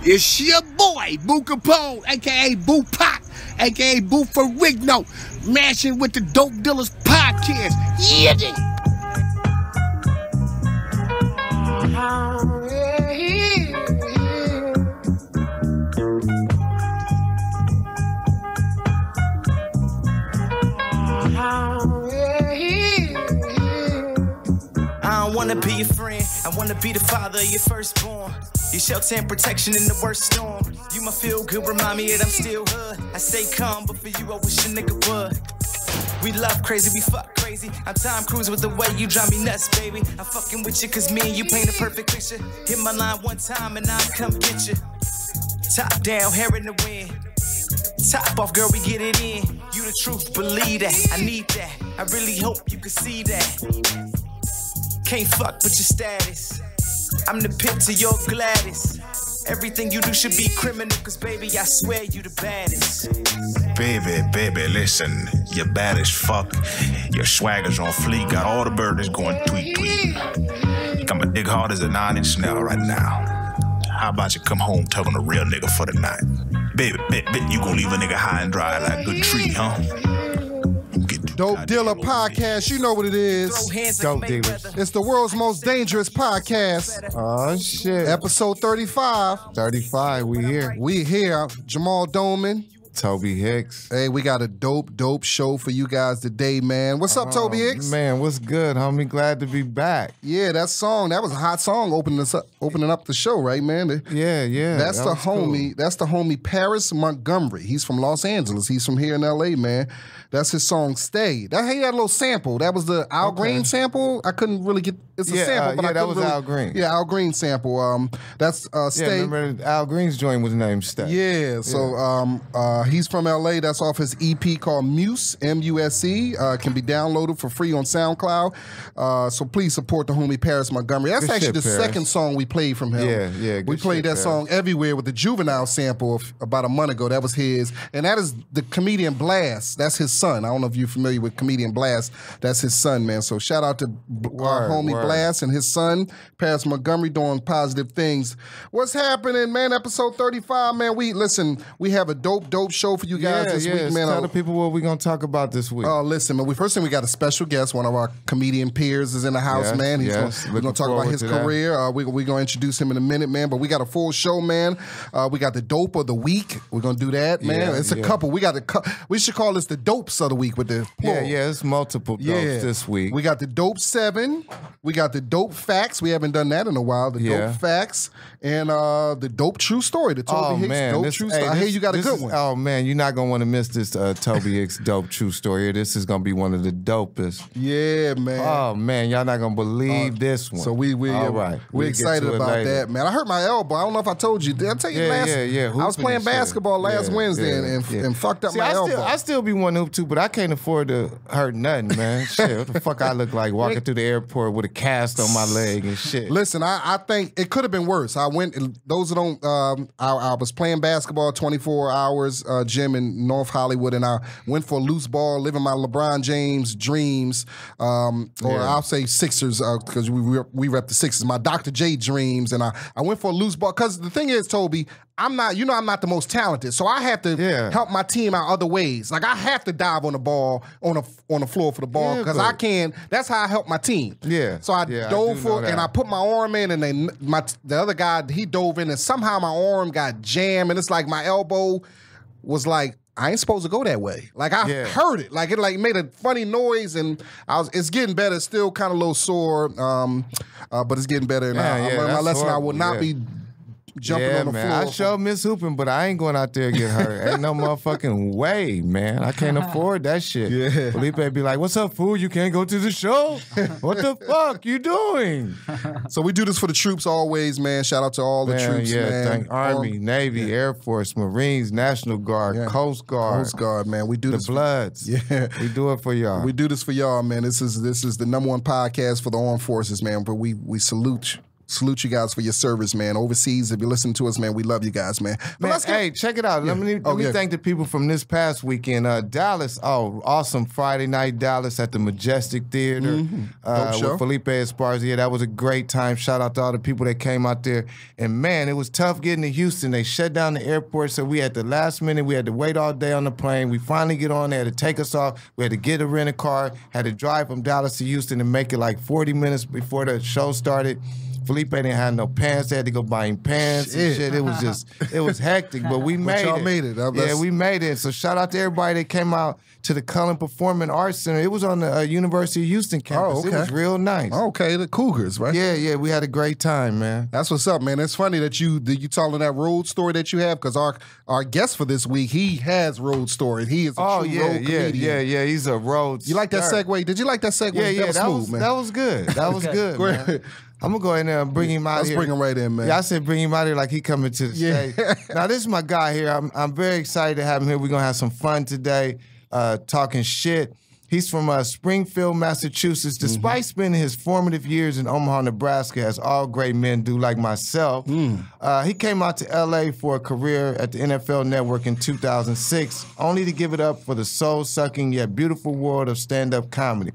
It's your boy, Boo Capone, a.k.a. Boo Pop, a.k.a. Boo Ferrigno, mashing with the Dope Dealers podcast. Yeah, I don't wanna be your friend, I wanna be the father of your firstborn. You shelter and protection in the worst storm. You my feel good, remind me that I'm still hood. I stay calm, but for you I wish a nigga would. We love crazy, we fuck crazy. I'm Tom Cruise with the way you drive me nuts, baby. I'm fucking with you cause me and you paint a perfect picture. Hit my line one time and I'll come get you. Top down, hair in the wind. Top off, girl, we get it in. You the truth, believe that, I need that. I really hope you can see that. Can't fuck with your status. I'm the pimp to your Gladys. Everything you do should be criminal, cause baby, I swear you the baddest. Baby, listen, you're bad as fuck. Your swagger's on fleek, got all the burdens going tweet. Got my dick hard as a 9-inch nail right now. How about you come home tugging a real nigga for the night? Baby, you gonna leave a nigga high and dry like a good tree, huh? Dope Dealer Podcast, you know what it is. Dope Dealers. It's the world's most dangerous podcast. Oh, shit. Episode 35. 35, we here. We here. Jamal Doman. Tobe Hixx. Hey, we got a dope show for you guys today, man. What's up, Tobe Hixx? Man, what's good, homie? Glad to be back. Yeah, that was a hot song opening up the show, right, man? Yeah. That's the homie. Cool. That's the homie Paris Montgomery. He's from Los Angeles. He's from here in LA, man. That's his song "Stay." He had a little sample. That was the Al Green sample. I couldn't really get. It's a sample, but that was Al Green. Yeah, Al Green sample. That's "Stay." Yeah, remember Al Green's joint was named "Stay." Yeah. So he's from LA. That's off his EP called Muse, M-U-S-E. Can be downloaded for free on SoundCloud. So please support the homie Paris Montgomery. That's actually the second song we played from him. Yeah. We played that song everywhere with the Juvenile sample about a month ago. That was his, and that is the comedian Blast. That's his son. I don't know if you're familiar with comedian Blast. That's his son, man. So shout out to our homie Blast and his son, Paris Montgomery, doing positive things. What's happening, man? Episode 35, man. We have a dope show for you guys this week, man. Tell the people what we're gonna talk about this week. Oh, listen, man. First thing, we got a special guest. One of our comedian peers is in the house, man. We're gonna talk about his career. We're gonna introduce him in a minute, man. But we got a full show, man. We got the dope of the week. We're gonna do that, man. It's a couple. We should call this the dopes of the week with the plural. Yeah. It's multiple dopes this week. We got the dope 7. We got the dope facts. We haven't done that in a while. The dope facts and the dope true story. The Tobe Hixx dope true story. I hear you got a good one. Oh man, you're not gonna want to miss this Tobe Hixx dope true story. This is gonna be one of the dopest. Yeah, man. Oh man, y'all not gonna believe this one. So we're excited about that, man. I hurt my elbow. I don't know if I told you. Did I tell you last? Yeah. I was playing basketball last Wednesday and fucked up my elbow. I still be one hoop too, but I can't afford to hurt nothing, man. Shit, what the fuck I look like walking through the airport with a cast on my leg and shit. Listen, I think it could have been worse. I went. Those who don't, I was playing basketball 24 hours gym in North Hollywood, and I went for a loose ball, living my LeBron James dreams, or I'll say Sixers because we rep the Sixers. My Dr. J dreams, and I went for a loose ball because the thing is, Tobe, I'm not the most talented, so I have to help my team out other ways. Like I have to dive on the ball on the floor for the ball because I can. That's how I help my team. Yeah. So I dove for and I put my arm in, and then the other guy he dove in, and somehow my arm got jammed, and it's like my elbow was like, I ain't supposed to go that way. Like I heard it. Like it made a funny noise, and it's getting better. It's still kind of a little sore, but it's getting better. And I learned my lesson. I will not be jumping on the floor. I sure miss hooping, but I ain't going out there and get hurt. Ain't no motherfucking way, man. I can't afford that shit. Yeah. Felipe be like, "What's up, fool? You can't go to the show? What the fuck you doing?" So we do this for the troops always, man. Shout out to all the troops, man. Thank Army, Navy, Air Force, Marines, National Guard, Coast Guard. Man. We do this. The Bloods. Yeah. We do it for y'all. We do this for y'all, man. This is the number one podcast for the armed forces, man. But we salute salute you guys for your service, man. Overseas, if you listen to us, man, we love you guys, man. But Man, hey, check it out. Let me thank the people from this past weekend. Dallas, awesome Friday night Dallas at the Majestic Theater with Felipe Esparza. Yeah, that was a great time. Shout out to all the people that came out there. And man, it was tough getting to Houston. They shut down the airport, so we had the last minute. We had to wait all day on the plane. We finally get on there to take us off. We had to get a rental car, had to drive from Dallas to Houston and make it like 40 minutes before the show started. Felipe didn't have no pants. They had to go buy him pants and shit. It was hectic, but we made y'all it. made it. Yeah, we made it. So shout out to everybody that came out to the Cullen Performing Arts Center. It was on the University of Houston campus. Oh, okay. It was real nice. Okay, the Cougars, right? Yeah, we had a great time, man. That's what's up, man. It's funny that you telling that road story that you have, because our guest for this week, he has road story. He is a true road comedian. Yeah. He's a road. You like that segue? Did you like that segue? Yeah, that was smooth, man. That was good. That was good, man. I'm gonna go in there and bring him out Let's here. bring him right in, man. Yeah, I said bring him out here like he coming to the stage. Now this is my guy here. I'm very excited to have him here. We're gonna have some fun today, talking shit. He's from Springfield, Massachusetts. Despite spending his formative years in Omaha, Nebraska, as all great men do, like myself, he came out to L.A. for a career at the NFL Network in 2006, only to give it up for the soul-sucking yet beautiful world of stand-up comedy.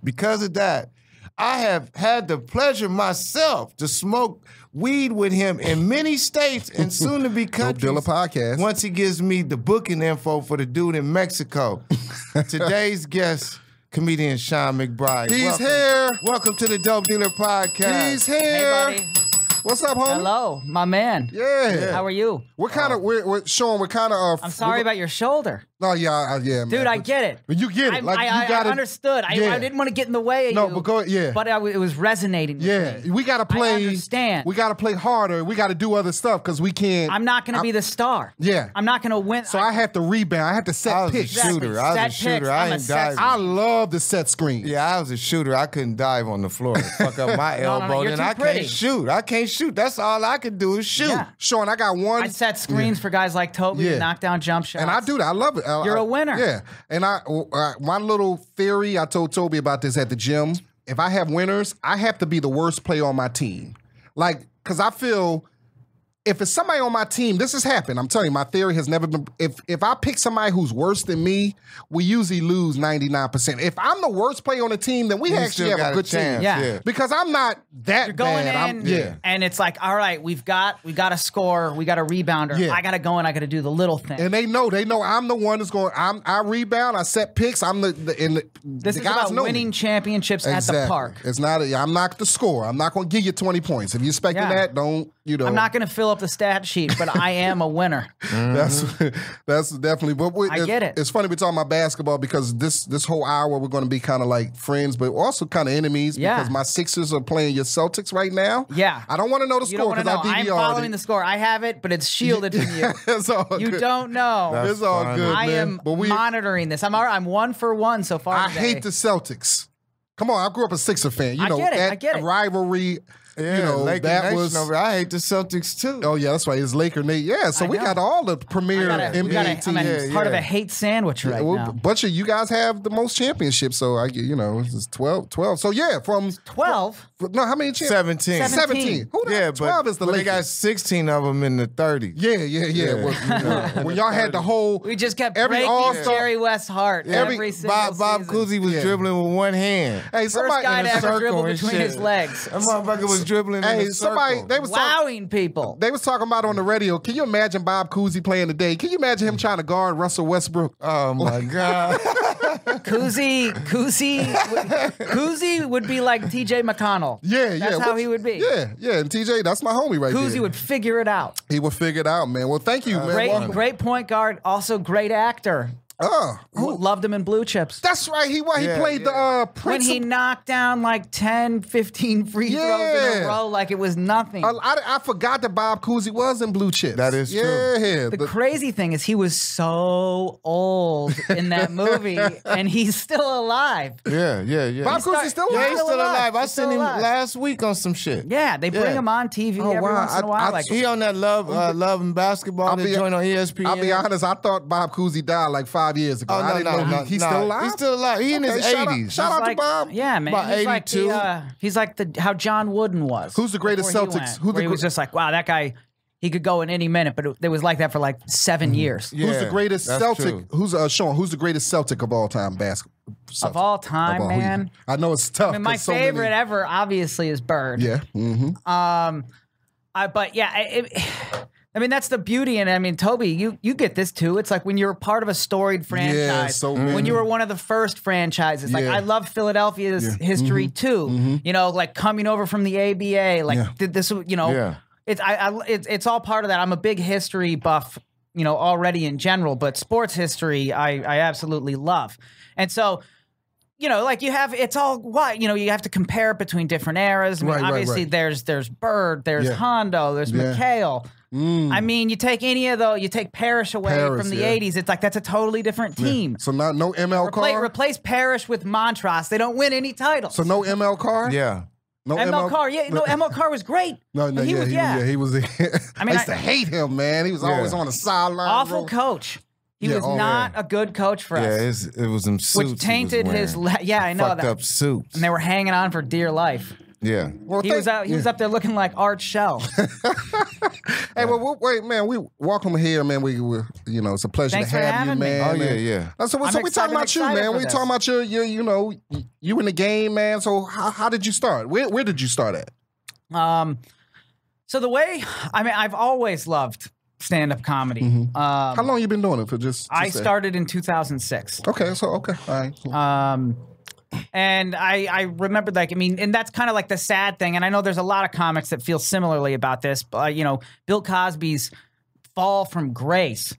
Because of that, I have had the pleasure myself to smoke weed with him in many states and soon to be countries. Dope Dealer Podcast. Once he gives me the booking info for the dude in Mexico. Today's guest, comedian Sean McBride. He's here. Welcome to the Dope Dealer Podcast. He's here. Hey, buddy. What's up, homie? Hello, my man. Yeah. How are you? We're kind of, Sean, we're kind of. I'm sorry about your shoulder. No, yeah, man. Dude, I get it. You get it. I understood. I didn't want to get in the way of you. No, but go ahead. But it was resonating with me. We got to play. I understand. We got to play harder. We got to do other stuff because we can't. I'm not going to be the star. Yeah. I'm not going to win. So I have to rebound. I have to set picks. I was a shooter. I ain't diving. I love the set screen. Yeah, I was a shooter. I couldn't dive on the floor. Fuck up my elbow. you're Then too I pretty. can't shoot. I can't shoot. That's all I can do is shoot. Yeah. Sean, I got one. I set screens for guys like Tobe to knock down jump shots. And I do that. I love it. You're a winner. Yeah. And my little theory, I told Toby about this at the gym. If I have winners, I have to be the worst player on my team. Like, because I feel if it's somebody on my team, this has happened. I'm telling you, my theory has never been. If I pick somebody who's worse than me, we usually lose 99%. If I'm the worst player on the team, then we actually have a good team. Yeah. Because I'm not that You're going bad. in, and it's like, all right, we got a score, we got a rebounder. Yeah. I got to go and I got to do the little thing. And they know I'm the one that's going. I rebound, I set picks. I'm This the is guys about know winning me. championships at the park. It's not. I'm not the score. I'm not going to give you 20 points. If you're expecting that, don't. I'm not going to fill up the stat sheet, but I am a winner. That's definitely. But I get it. It's funny we're talking about basketball because this whole hour we're going to be kind of like friends, but also kind of enemies because my Sixers are playing your Celtics right now. Yeah. I don't want to know the You score don't because want I to know. DVR'd I'm following the score. I have it, but it's shielded from you. It's all You good. don't know. That's It's all fine. good, I man. am But monitoring this. I'm 1 for 1 so far I today. hate the Celtics. Come on, I grew up a Sixer fan. You I know get it, that I get it. rivalry. Yeah, you know Laker that Nation was. over. I hate the Celtics too. Oh yeah, that's right. It's Laker Nate. Yeah, so I we know. got all the premier NBA I'm teams. part of a hate sandwich right now. Bunch of you guys have the most championships, so it's 12. So yeah, from 12? No, how many championships? 17. 17. Who the 12 is the but they Lakers? got 16 of them in the 30s. Yeah. Well, when y'all had the whole, We just kept every breaking All-Star- Jerry West's heart every single Bob season. Cousy was dribbling with one hand. Hey, First somebody guy in to a ever circle dribble and between shit. his legs. That motherfucker was dribbling in Hey, a somebody circle. they was Wowing people. They was talking about on the radio. Can you imagine Bob Cousy playing today? Can you imagine him trying to guard Russell Westbrook? Oh my God. Koozie would be like TJ McConnell. Yeah. That's how he would be. Yeah. And TJ, that's my homie right there. Koozie would figure it out. He would figure it out, man. Well, thank you, man. Welcome. Great point guard, also great actor. Loved him in Blue Chips. That's right. He played the When Prince. he knocked down like 10, 15 free throws in a row like it was nothing. I forgot that Bob Cousy was in Blue Chips. That is true. Yeah. The crazy thing is he was so old in that movie, and he's still alive. Yeah. Bob Cousy's still alive. Yeah, he's still alive. I He's still seen him alive. last week on some shit. Yeah, they bring him on TV every once in a while. He on that Love and Basketball, that joint on ESPN. I'll be honest, I thought Bob Cousy died like 5 5 years ago. Oh, I didn't know he's still alive. He's still alive. He in his 80s. Shout out to like, Bob. Yeah, man. About he's 82. He's like how John Wooden was. Who's the greatest before he Celtics? went, where he was just like, wow, that guy, he could go in any minute, but it was like that for like 7 years. Yeah, Who's the greatest that's Celtic? true. Who's Sean? Who's the greatest Celtic of all time? Basketball Of all time, man. I know it's tough. I mean, my 'cause so favorite many- ever, obviously, is Bird. Yeah. But yeah, I mean, that's the beauty. And I mean, Toby, you get this too. It's like when you're part of a storied franchise, so when many. you were one of the first franchises. Like Yeah. I love Philadelphia's history too. You know, like coming over from the ABA, like this, you know, Yeah. it's all part of that. I'm a big history buff, you know, already in general, but sports history, I absolutely love. And so, you know, like you have, it's all what, you know, you have to compare between different eras. I mean, Right, obviously there's Bird, there's Hondo, there's McHale. I mean, you take any of those, you take Parrish away from the 80s, it's like that's a totally different team. So no ML Carr? Replace Parrish with Montross. They don't win any titles. So no ML Carr? Yeah. No ML Carr, ML Carr was great. No, he was. I mean, used to hate him, man. He was always on the sideline. Awful coach. He was not a good coach for us. Yeah, it was them suits. Which tainted his. Yeah, I know fucked that. up suits. And they were hanging on for dear life. Yeah. Well, He was up there looking like Art Shell. Hey, well, wait, man. We welcome here, man. We you know, it's a pleasure Thanks to for have having you, me. man. Oh, yeah. So we I'm talking about you, excited man. for We this. talking about your, you know, you in the game, man. So how did you start? Where did you start at? So the way, I mean, I've always loved stand-up comedy. How long you been doing it for? Just I started in 2006. Okay, all right. And I remember, like, I mean, and that's kind of like the sad thing. And I know there's a lot of comics that feel similarly about this. But, you know, Bill Cosby's fall from grace,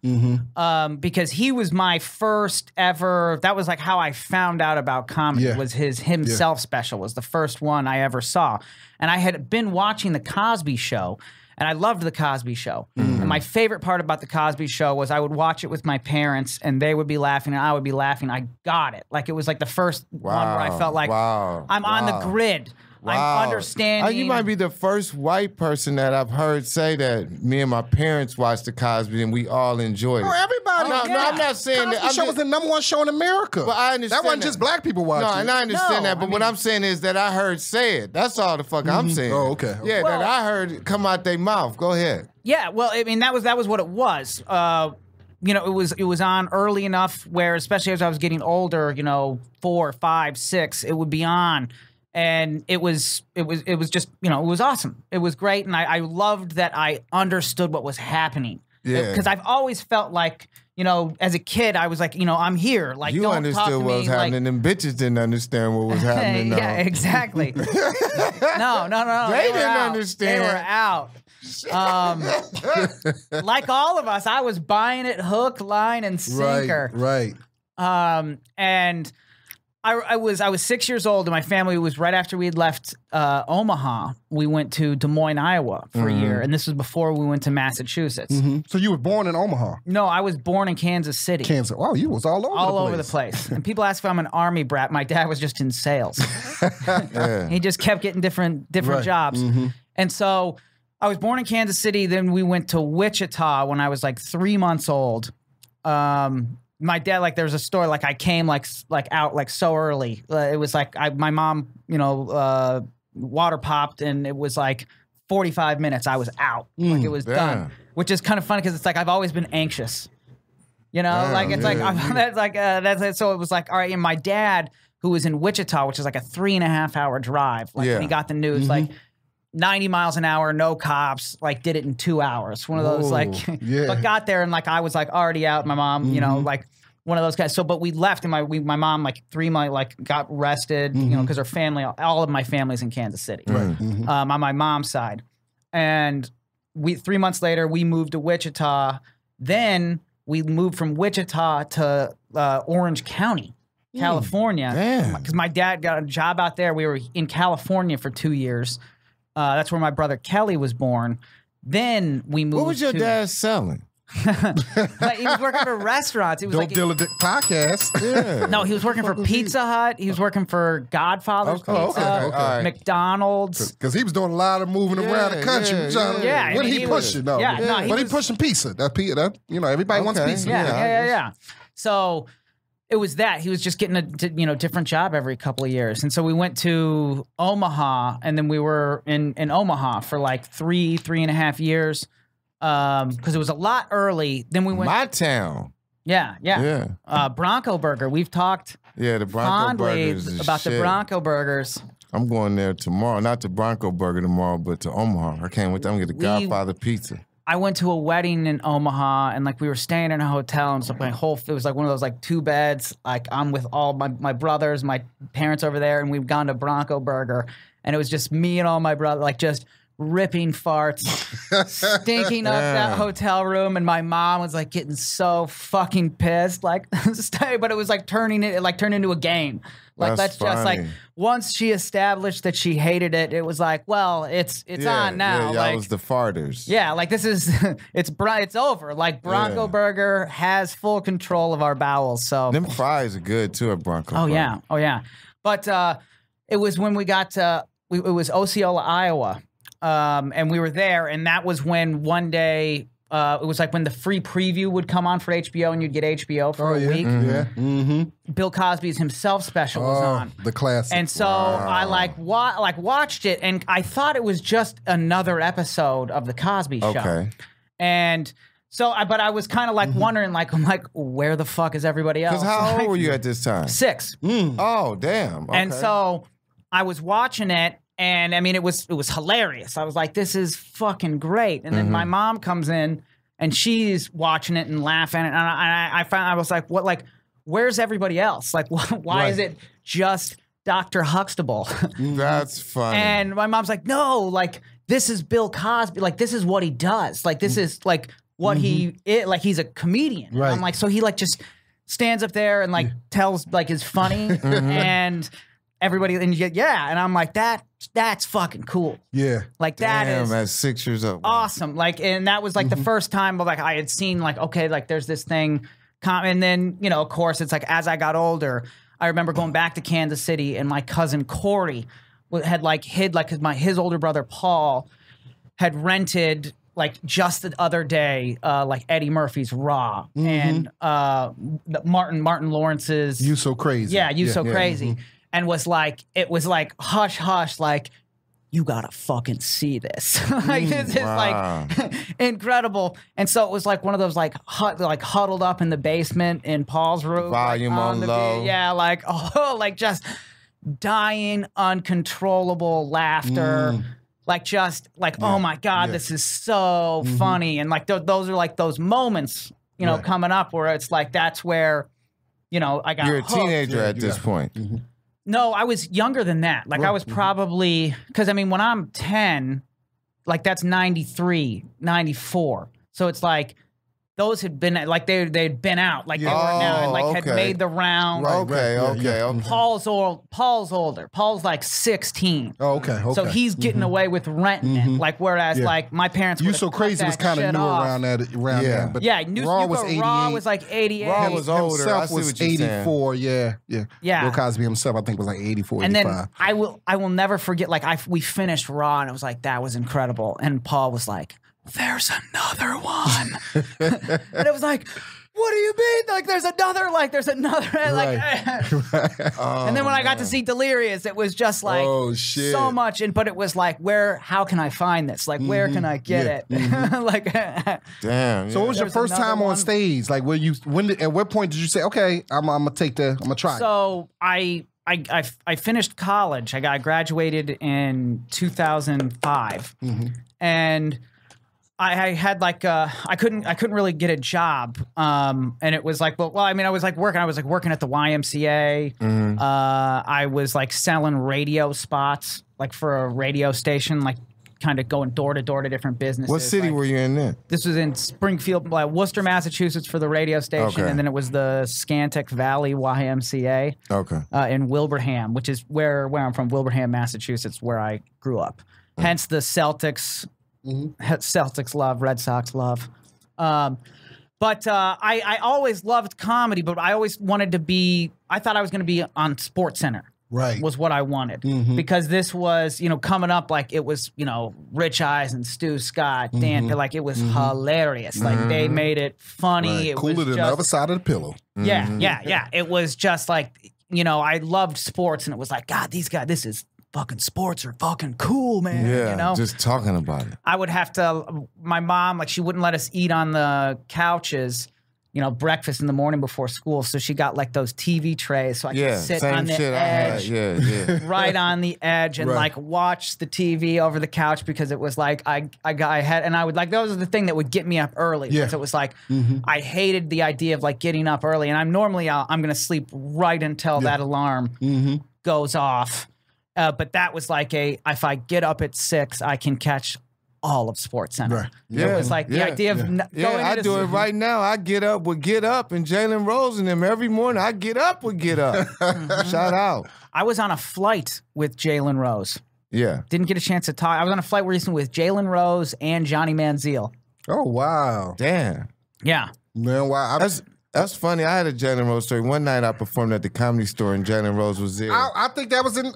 because he was my first ever, that was like how I found out about comedy, was his himself special, was the first one I ever saw. And I had been watching The Cosby Show, and I loved The Cosby Show. And my favorite part about The Cosby Show was I would watch it with my parents, and they would be laughing, and I would be laughing. I got it. Like, it was like the first one where I felt like I'm on the grid. I'm understanding. You might be the first white person that I've heard say that me and my parents watched The Cosby and we all enjoyed it. Oh, everybody. No, I'm not saying that. Cosby Show was the #1 show in America. But I understand that wasn't just black people watching. No, and I understand No, that. But I what mean- I'm saying is that I heard say it. That's all the fuck I'm saying. Oh, okay. Yeah, Well- that I heard come out their mouth. Go ahead. Yeah, well, I mean, that was what it was. You know, it was on early enough where, especially as I was getting older, you know, 4, 5, 6, it would be on, and it was just, you know, it was awesome. It was great, and I loved that I understood what was happening. Yeah. Because I've always felt like, you know, as a kid, I was like, you know, I'm here. Like, You don't talk understood to what me was like, happening. Them bitches didn't understand what was happening. though. yeah, exactly. no. They were didn't out. understand. They were out. Like all of us, I was buying it hook, line, and sinker. Right. And I was 6 years old, and my family was right after we had left Omaha. We went to Des Moines, Iowa for a year, and this was before we went to Massachusetts. So you were born in Omaha, No, I was born in Kansas City. Kansas. Wow, you was all over the place. And people ask if I'm an army brat. My dad was just in sales. He just kept getting different jobs. And so I was born in Kansas City. Then we went to Wichita when I was like 3 months old. My dad, like, there's a story, like, I came like out like so early. It was like my mom, you know, water popped, and it was like 45 minutes. I was out. Like, it was done, which is kind of funny because it's like I've always been anxious. You know, like, it's like that's it. So it was like, all right. And my dad, who was in Wichita, which is like a 3.5 hour drive, like, when he got the news, like 90 miles an hour, no cops, like, did it in 2 hours. One of those, like, but got there, and like I was like already out. My mom, you know, like one of those guys. So, but we left, and my mom, like 3 months, like, got arrested, you know, because her family, all of my family's in Kansas City, on my mom's side. And 3 months later, we moved to Wichita. Then we moved from Wichita to Orange County, California, because my dad got a job out there. We were in California for 2 years. That's where my brother Kelly was born. Then we moved. What was your dad selling? Like, he was working for restaurants. He was Dope Dealer podcast. Yeah. no, he was working for Pizza Hut. He was working for Godfather's Pizza, okay. McDonald's. Because he was doing a lot of moving around the country. Yeah, I What mean, he he was- pushing? No. yeah, no, he But he was- pushing pizza. That you know, everybody wants pizza. Yeah. So it was that he was just getting a different job every couple of years, and so we went to Omaha, and then we were in Omaha for like 3.5 years, because it was a lot early. Then we went My town. Yeah. Bronco Burger. We've talked the Bronco fondly Burgers is about shit. the Bronco Burgers. I'm going there tomorrow. Not to Bronco Burger tomorrow, but to Omaha. I can't wait. I'm going to get the Godfather Pizza. I went to a wedding in Omaha, and like we were staying in a hotel, and so it was like one of those like 2 beds. Like I'm with all my brothers, my parents over there, and we've gone to Bronco Burger, and it was just me and all my brothers, like just ripping farts, stinking up that hotel room, and my mom was like getting so fucking pissed, like but it was like turned into a game. Like that's just like once she established that she hated it, it was like, well, it's on now. Yeah, like, was the farters. Yeah, like this is it's over. Like Bronco Burger has full control of our bowels. So them fries are good too at Bronco. Burger. Oh yeah. But it was when we got to it was Osceola, Iowa. And we were there, and that was when one day it was like when the free preview would come on for HBO, and you'd get HBO for a week. Bill Cosby's himself special was on. The classic. And so I watched it, and I thought it was just another episode of the Cosby Show. Okay. And so, but I was kind of like wondering, like, I'm like, where the fuck is everybody else? Because how old were you at this time? 6. Oh, damn. Okay. And so I was watching it. And I mean, it was hilarious. I was like, this is fucking great. And then my mom comes in, and she's watching it and laughing. And I was like, what? Like, where's everybody else? Like, why is it just Dr. Huxtable? That's funny. And my mom's like, no, like this is Bill Cosby. Like this is what he does. Like this is like what like he's a comedian. Right. I'm like, so he like just stands up there and like tells like is funny and. Everybody and you get and I'm like that's fucking cool. Yeah, like that is at 6 years old. Awesome. Like, and that was like the first time like I had seen like okay, like there's this thing, and then of course it's like as I got older, I remember going back to Kansas City, and my cousin Corey had like hid like his older brother Paul had rented like just the other day like Eddie Murphy's Raw and Martin Lawrence's You So Crazy. Yeah, You So Crazy. And it was like hush hush, like you gotta fucking see this. Like this is like incredible. And so it was like one of those like huddled up in the basement in Paul's room, volume like, on low. like like just dying, uncontrollable laughter. Like just like oh my god, this is so funny. And like those are like those moments coming up where it's like that's where I got. You're a hooked. teenager at this point. No, I was younger than that. Like I was probably, because I mean, when I'm 10, like that's 93, 94. So it's like, those had been, like they'd been out. Like they were now, and like had made the round. Okay. Paul's older. Paul's like 16. Oh, okay. So he's getting away with renting it. Like whereas like my parents You would've So cut Crazy that was kind of shit new off. around then. But Raw was 88. Raw was like 88. Raw was older. Himself I see was what you're saying. 84. Yeah. Yeah. Bill Cosby himself, I think, was like 84, And 85. then I will never forget, like we finished Raw, and it was like, that was incredible. And Paul was like, there's another one. And it was like, what do you mean? Like there's another, like and then when I got to see Delirious, it was just like so much. And but it was like, how can I find this? Like where can I get it? Like damn. So what was your first time on stage? Like at what point did you say, okay, I'm gonna try it? So I finished college. I graduated in 2005, and I had like I couldn't really get a job, and it was like I mean I was like working at the YMCA. I was like selling radio spots like for a radio station, like kind of going door to door to different businesses. What city were you in then? This was in Springfield, Worcester, Massachusetts for the radio station, and then it was the Scantic Valley YMCA. In Wilbraham, which is where I'm from, Wilbraham, Massachusetts, where I grew up. Hence the Celtics. Celtics love, Red Sox love. But I always loved comedy, but I always wanted to be, I thought I was going to be on SportsCenter. Right. was what I wanted because this was, you know, coming up like it was, you know, Rich Eisen, Stu Scott, Dan, like it was hilarious. Like they made it funny. Right. It Cooler was than just, the other side of the pillow. Yeah. It was just like, you know, I loved sports and it was like, God, these guys, this is fucking sports are fucking cool, man. Yeah, you know? just talking about it. I would have to, my mom, like she wouldn't let us eat on the couches, you know, breakfast in the morning before school. So she got like those TV trays so I could sit same on the shit edge. I had. Yeah. Right on the edge and like watch the TV over the couch because it was like I had and I would like those are the thing that would get me up early. Yeah. So it was like I hated the idea of like getting up early and I'm normally I'm gonna sleep right until that alarm goes off. But that was like if I get up at 6, I can catch all of Sports Center. Right. It was like the idea of going I into do it right now. I get up with Get Up and Jalen Rose and them every morning. I get up with Get Up. Shout out. I was on a flight with Jalen Rose. Yeah. Didn't get a chance to talk. I was on a flight recently with Jalen Rose and Johnny Manziel. Oh, wow. Damn. Yeah. Man, wow. That's funny. I had a Jalen Rose story. One night I performed at the Comedy Store and Jalen Rose was there. I think that was funny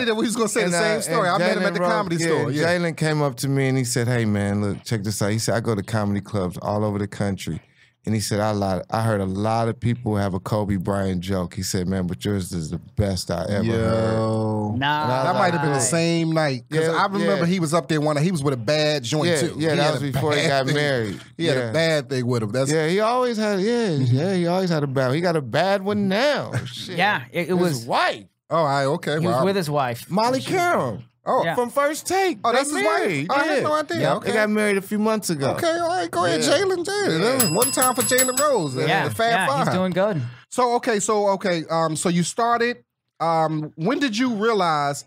that we was going to say the same story. I met him at the Comedy Store. Yeah. Jalen came up to me and he said, hey, man, look, check this out. He said, I go to comedy clubs all over the country. And he said, I heard a lot of people have a Kobe Bryant joke. He said, man, but yours is the best I ever heard. Nah. That might have been the same night. Because I remember he was up there he was with a bad joint too. Yeah, that was before he got married. He had a bad thing with him. He always had, he always had a bad one. He got a bad one now. Shit. Yeah, it was his wife. Oh, okay. He was with his wife. Molly Carum. Oh, Yeah. From First Take. Oh, that's They his wife? married. Oh, I had no Yeah. idea. Yep. Okay. They got married a few months ago. Okay, all right, go ahead, Jalen. One time for Jalen Rose. Yeah, the Fab Five. he's doing good. So you started. When did you realize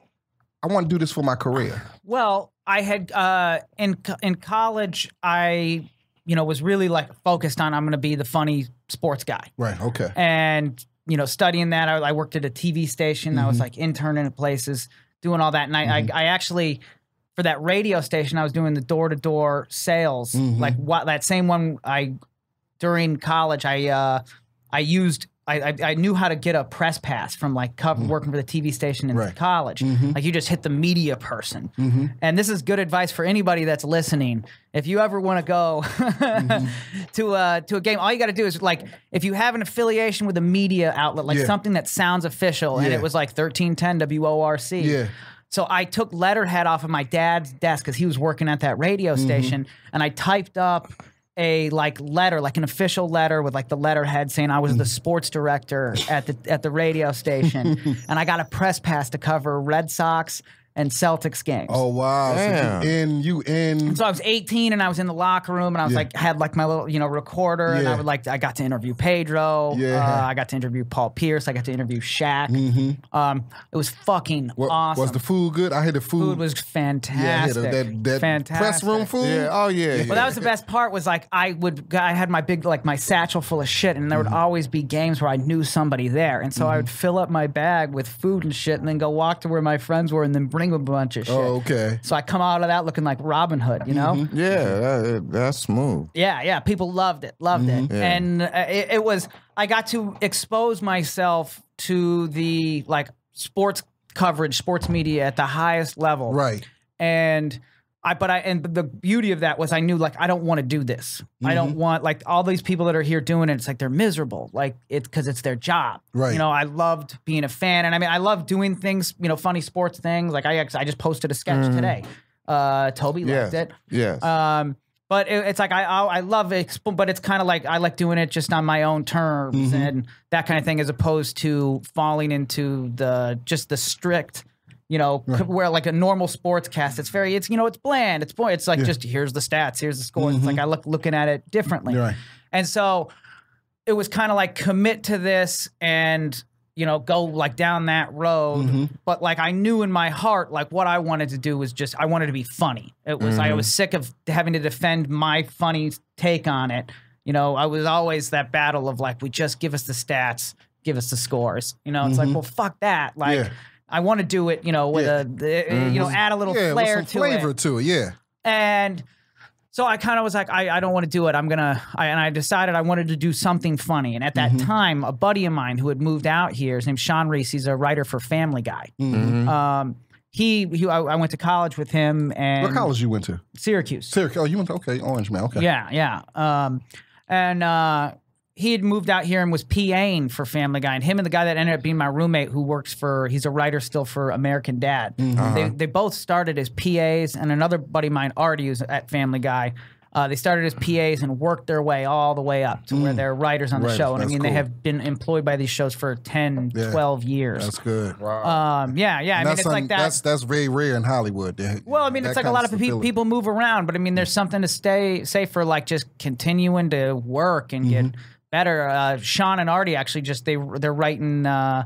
I want to do this for my career? Well, I had in college, I was really like focused on I'm going to be the funny sports guy. Right. Okay. And studying that, I worked at a TV station. I was like interning at places, doing all that. And I actually, for that radio station, I was doing the door-to-door sales. Like that same one during college, I knew how to get a press pass from like working for the TV station in college. Like you just hit the media person. And this is good advice for anybody that's listening. If you ever want to go to a game, all you got to do is like, if you have an affiliation with a media outlet, like something that sounds official, and it was like 1310 WORC. Yeah. So I took letterhead off of my dad's desk because he was working at that radio station, and I typed up a letter, like an official letter with like the letterhead saying I was the sports director at the radio station, and I got a press pass to cover Red Sox and Celtics games. Oh wow! Damn. So you in? So I was 18 and I was in the locker room and I was like had like my little recorder and I got to interview Pedro. I got to interview Paul Pierce. I got to interview Shaq. It was fucking awesome. Was the food good? I heard the food. Food was fantastic. That fantastic. press room food. Yeah. Oh yeah. Well, that was the best part. Was like I had my big my satchel full of shit, and there would always be games where I knew somebody there, and so I would fill up my bag with food and shit, and then go walk to where my friends were, and then bring a bunch of shit. Oh, okay. So I come out of that looking like Robin Hood, Yeah, that's smooth. Yeah. People loved it, it, and it was. I got to expose myself to the sports coverage, sports media at the highest level, Right. and. And the beauty of that was I knew I don't want to do this. I don't want all these people that are here doing it. It's they're miserable. It's because it's their job. Right. I loved being a fan, and I mean I love doing things. Funny sports things. I just posted a sketch today. Toby liked it. Yes. But it's I love it, but it's kind of I like doing it just on my own terms and that kind of thing, as opposed to falling into the strict. Where a normal sportscast, it's very, it's bland. It's just here's the stats, here's the scores. It's I looking at it differently. Right. And so it was kind of commit to this and, go down that road. But I knew in my heart, what I wanted to do was I wanted to be funny. It was, I was sick of having to defend my funny take on it. I was always that battle of we just give us the stats, give us the scores. It's well, fuck that. I want to do it, with add a little flair with some flavor to it. Yeah. And So I kind of was like, I don't want to do it. And I decided I wanted to do something funny. And at that time, a buddy of mine who had moved out here, his name's Sean Reese. He's a writer for Family Guy. I went to college with him. And what college you went to? Syracuse. Syracuse. Oh, you went to, okay, Orange Man. Okay. Yeah. He had moved out here and was PAing for Family Guy. And him and the guy that ended up being my roommate, who he's a writer still for American Dad. They both started as PAs, and another buddy of mine, Artie, who's at Family Guy, they started as PAs and worked their way all the way up to where they're writers on the show. And I mean, they have been employed by these shows for 10, 12 years. That's good. Wow. I mean, it's like that. That's very rare in Hollywood. Well, I mean, it's like a lot of people move around, but I mean, there's something to say for like just continuing to work and get better. Sean and Artie actually they're writing. To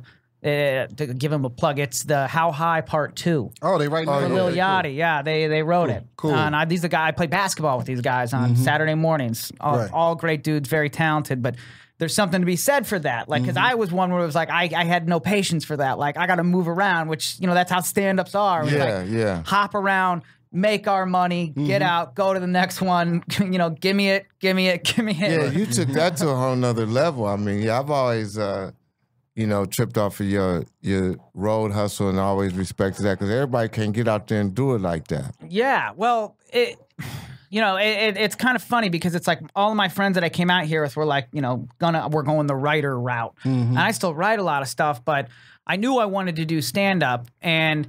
give him a plug, it's the How High Part 2. Oh, they write for Lil Yachty. Cool. Yeah, they wrote it. Cool. And I play basketball with these guys on Saturday mornings. All great dudes, very talented, but there's something to be said for that. Like, because I was one where it was like, I had no patience for that. Like, I got to move around, which, that's how stand-ups are. Hop around, make our money, get out, go to the next one, give me it. Yeah, you took that to a whole nother level. I mean, I've always... tripped off of your road hustle and always respected that because everybody can't get out there and do it like that. Yeah, well, it's kind of funny because it's like all of my friends that I came out here with were like, we're going the writer route. And I still write a lot of stuff, but I knew I wanted to do stand-up. And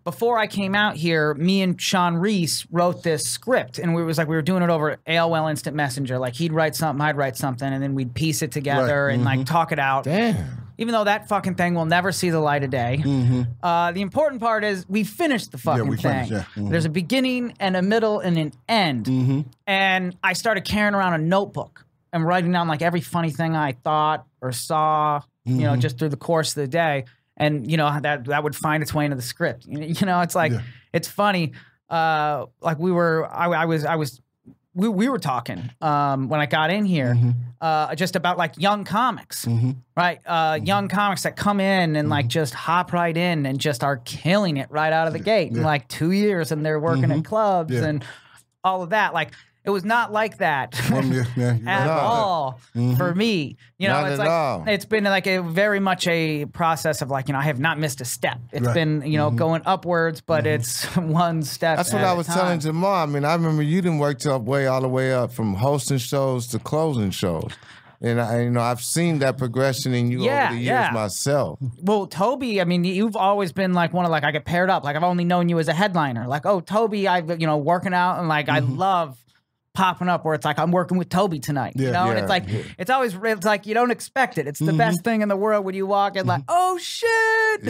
before I came out here, me and Sean Reese wrote this script, and we were doing it over AOL Instant Messenger. Like, he'd write something, I'd write something, and then we'd piece it together and like talk it out. Damn. Even though that fucking thing will never see the light of day. The important part is we finished the fucking thing. There's a beginning and a middle and an end. And I started carrying around a notebook and writing down like every funny thing I thought or saw, just through the course of the day. And that would find its way into the script. It's like it's funny. Like we were talking when I got in here just about like young comics, right? Young comics that come in and like just hop right in and just are killing it right out of the gate in like 2 years, and they're working at clubs and all of that. Like, it was not like that at all for me. It's been like very much a process of like, I have not missed a step. It's been, going upwards, but it's one step. That's what I was telling Jamal. I mean, I remember you didn't work all the way up from hosting shows to closing shows. And I've seen that progression in you over the years myself. Well, Tobe, I mean, you've always been like one of like, I get paired up. Like, I've only known you as a headliner. Like, oh, Tobe, I've, working out, and like, I love popping up where it's like, I'm working with Tobe tonight, and it's like, it's like, you don't expect it. It's the best thing in the world when you walk in like, oh shit,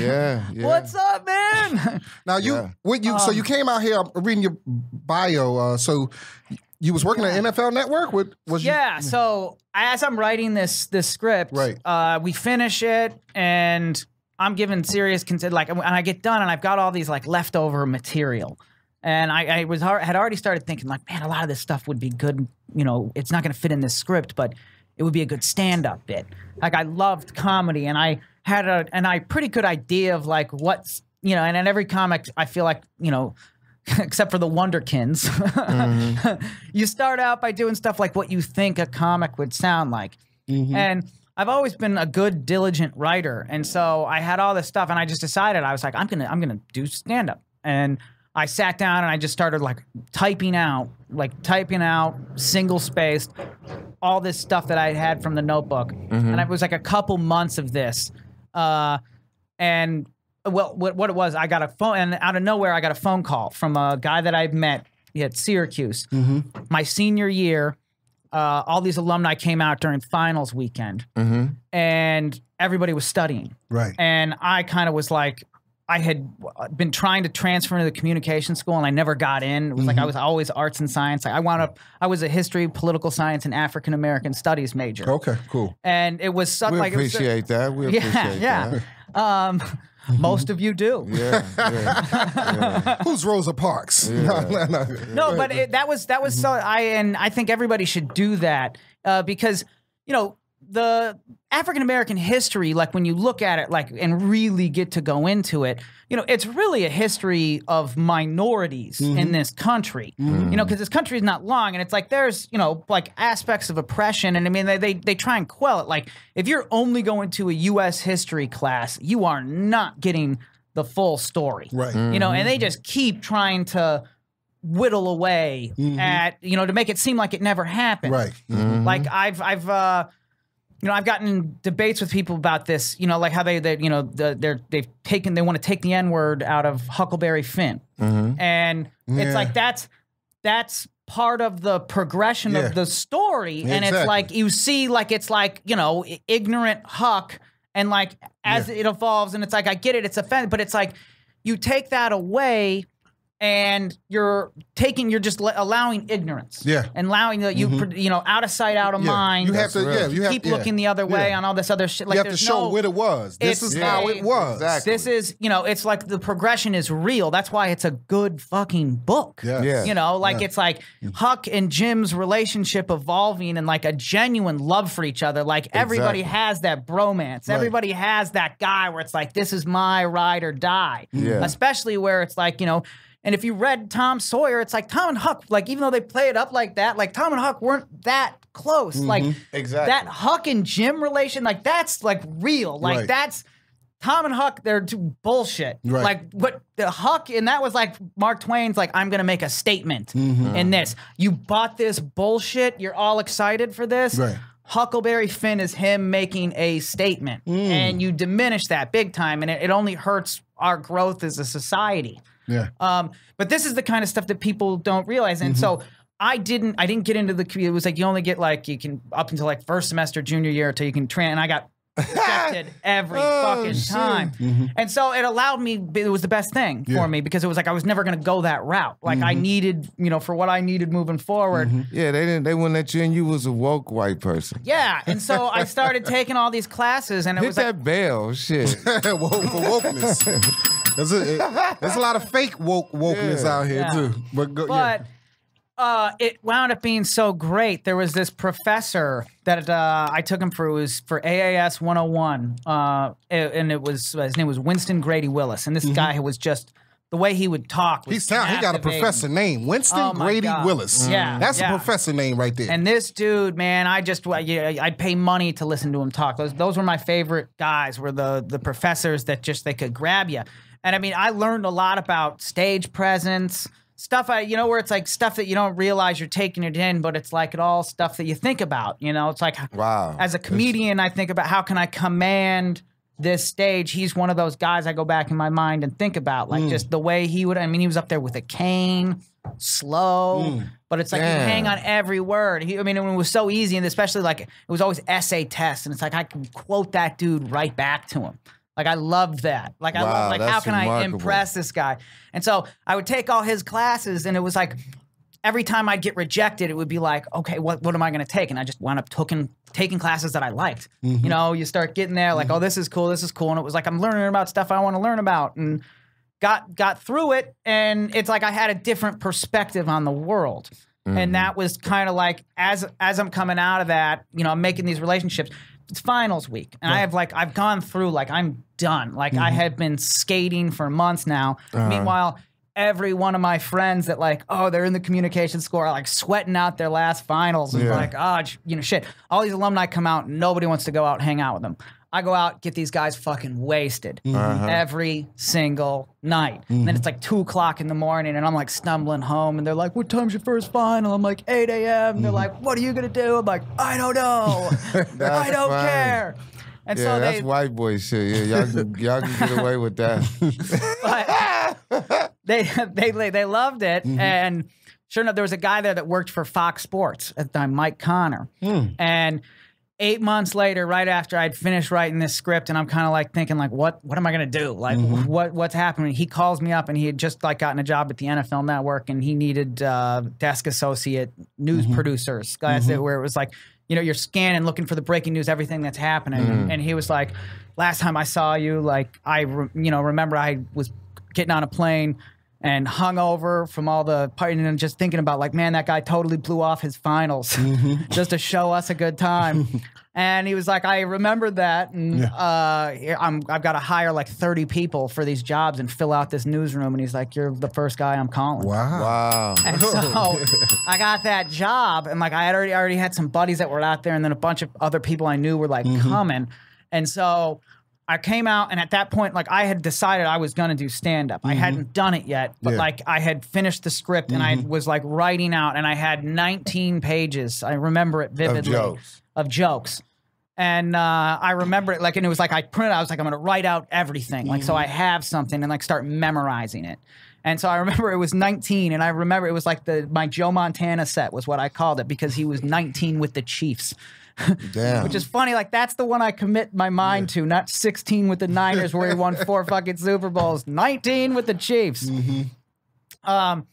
what's up, man? Now so you came out here, I'm reading your bio, so you was working at NFL Network? So as I'm writing this script, we finish it, and I'm giving serious consideration, like, and I get done, and I've got all these like leftover material. And I had already started thinking, like, man, a lot of this stuff would be good. It's not going to fit in this script, but it would be a good stand-up bit. Like, I loved comedy, and I had a pretty good idea of like what's, and in every comic, I feel like, except for the Wonderkins, you start out by doing stuff like what you think a comic would sound like. And I've always been a good, diligent writer, and so I had all this stuff, and I just decided, I was like, I'm gonna do stand-up. And I sat down and I just started like typing out single-spaced, all this stuff that I had from the notebook. And it was like a couple months of this. And well, what it was, I got a phone, and out of nowhere, I got a phone call from a guy that I've met at Syracuse. My senior year, all these alumni came out during finals weekend, and everybody was studying. Right. And I kind of was like, I had been trying to transfer into the communication school, and I never got in. It was like I was always arts and science. Like, I was a history, political science, and African American studies major. Okay, cool. And it was something like... We appreciate that. Most of you do. Who's Rosa Parks? No, but that was so. I think everybody should do that because the African American history, like when you look at it, like and really get to go into it, you know, it's really a history of minorities in this country. You know, because this country is not long, and it's like there's, you know, like aspects of oppression, and I mean they try and quell it. Like if you're only going to a U.S. history class, you are not getting the full story, Right. You know, and they just keep trying to whittle away at, you know, to make it seem like it never happened. Right. Like I've you know, I've gotten in debates with people about this, you know, like how they you know, they want to take the N-word out of Huckleberry Finn. And it's like that's part of the progression of the story. And it's like you see, like it's like, you know, ignorant Huck, and like as it evolves, and it's like I get it, it's offensive, but it's like you take that away and you're just allowing ignorance. Yeah. And allowing you know, out of sight, out of mind. You have to, you have keep looking the other way on all this other shit. Like you have to show what it was. This is how it was. Exactly. This is, you know, it's like the progression is real. That's why it's a good fucking book. Yeah. You know, like it's like Huck and Jim's relationship evolving and like a genuine love for each other. Like everybody has that bromance. Everybody has that guy where it's like, this is my ride or die. Yeah. Especially where it's like, you know, and if you read Tom Sawyer, it's like Tom and Huck, like even though they play it up like that, like Tom and Huck weren't that close. Like that Huck and Jim relation, like that's like real. Like that's Tom and Huck, they're bullshit. Right. Like what the Huck, and that was like Mark Twain's like, I'm going to make a statement in this. You bought this bullshit. You're all excited for this. Right. Huckleberry Finn is him making a statement. And you diminish that big time. And it only hurts our growth as a society. Yeah. But this is the kind of stuff that people don't realize. And so I didn't get into the, it was like you only get like, you can up until like first semester, junior year until you can and I got rejected every fucking time. And so it allowed me, it was the best thing for me because it was like I was never going to go that route. Like I needed, you know, for what I needed moving forward. Yeah, they wouldn't let you in. You was a woke white person. Yeah. And so I started taking all these classes and it Hit was that like, bell, shit. For wokeness. There's a lot of fake wokeness out here too. But it wound up being so great. There was this professor that I took him for. It was for AAS 101, and it was his name was Winston Grady Willis. And this guy who was just the way he would talk. Was he got a professor name, Winston Grady Willis. Yeah, that's a professor name right there. And this dude, man, I'd pay money to listen to him talk. Those were my favorite guys. Were the professors that just they could grab you. And I mean, I learned a lot about stage presence, stuff, you know, where it's like stuff that you don't realize you're taking it in, but it's like it all stuff that you think about, you know, it's like, wow. As a comedian, I think about how can I command this stage? He's one of those guys I go back in my mind and think about, like just the way he would, I mean, he was up there with a cane, slow, but it's like you hang on every word. I mean, it was so easy, and especially like it was always essay tests, and it's like I can quote that dude right back to him. Like I loved that. Like I loved, like how can I impress this guy? And so I would take all his classes, and it was like every time I'd get rejected, it would be like, okay, what am I going to take? And I just wound up taking classes that I liked. You know, you start getting there, like, oh, this is cool, and it was like I'm learning about stuff I want to learn about, and got through it, and it's like I had a different perspective on the world. And that was kind of like as I'm coming out of that, you know, I'm making these relationships. It's finals week, and I've gone through, like, I'm done. Like, I have been skating for months now. Meanwhile, every one of my friends that, like, oh, they're in the communication school are, like, sweating out their last finals. And like, oh, you know, shit. All these alumni come out, and nobody wants to go out and hang out with them. I go out, get these guys fucking wasted every single night. And then it's like 2 o'clock in the morning, and I'm like stumbling home, and they're like, what time's your first final? I'm like, 8 a.m. They're like, what are you going to do? I'm like, I don't know. I don't care. And so that's white boy shit. Yeah, y'all can get away with that. But they loved it. And sure enough, there was a guy there that worked for Fox Sports at the time, Mike Connor. And 8 months later, right after I'd finished writing this script, and I'm kind of like thinking, like, what am I gonna do? Like, what's happening? He calls me up, and he had just like gotten a job at the NFL Network, and he needed desk associate news producers, guys that where it was like, you know, you're scanning, looking for the breaking news, everything that's happening. And he was like, last time I saw you, like, remember I was getting on a plane. and hungover from all the partying and just thinking about like, man, that guy totally blew off his finals just to show us a good time. And he was like, I remembered that, and I've got to hire like 30 people for these jobs and fill out this newsroom. And he's like, you're the first guy I'm calling. Wow. And so I got that job, and like I had already had some buddies that were out there, and then a bunch of other people I knew were like coming. And so I came out, and at that point, like I had decided I was going to do stand-up. I hadn't done it yet, but like I had finished the script, and I was like writing out, and I had 19 pages. I remember it vividly. Of jokes. And I remember it like, and it was like I printed. I was like, I'm gonna write out everything, like so I have something, and like start memorizing it. And so I remember it was 19, and I remember it was like my Joe Montana set was what I called it, because he was 19 with the Chiefs. Damn. Which is funny. Like that's the one I commit my mind to, not 16 with the Niners where he won 4 fucking Super Bowls. 19 with the Chiefs. And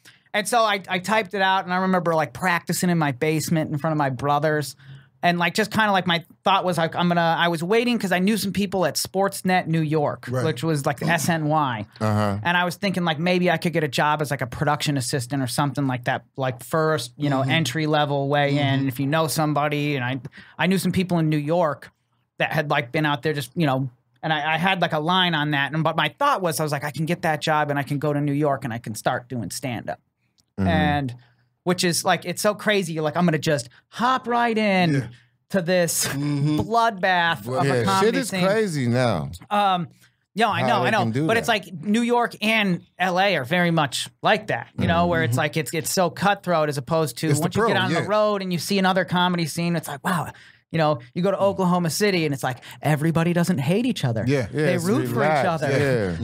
so I typed it out, and I remember like practicing in my basement in front of my brothers. And like just kind of like my thought was like I was waiting because I knew some people at Sportsnet New York, which was like the SNY. And I was thinking like maybe I could get a job as like a production assistant or something like that, like first, you know, entry level way in. If you know somebody, and I knew some people in New York that had like been out there just, you know, and I had like a line on that. But my thought was I was like, I can get that job and I can go to New York and I can start doing stand-up. And which is like, it's so crazy. You're like, I'm going to just hop right in to this bloodbath of a comedy shit is scene. Crazy now. Yeah, I know. But it's like New York and LA are very much like that, you know, where it's like, it's so cutthroat as opposed to once you get on the road and you see another comedy scene, it's like, wow. You know, you go to Oklahoma City and it's like everybody doesn't hate each other. They root for each other.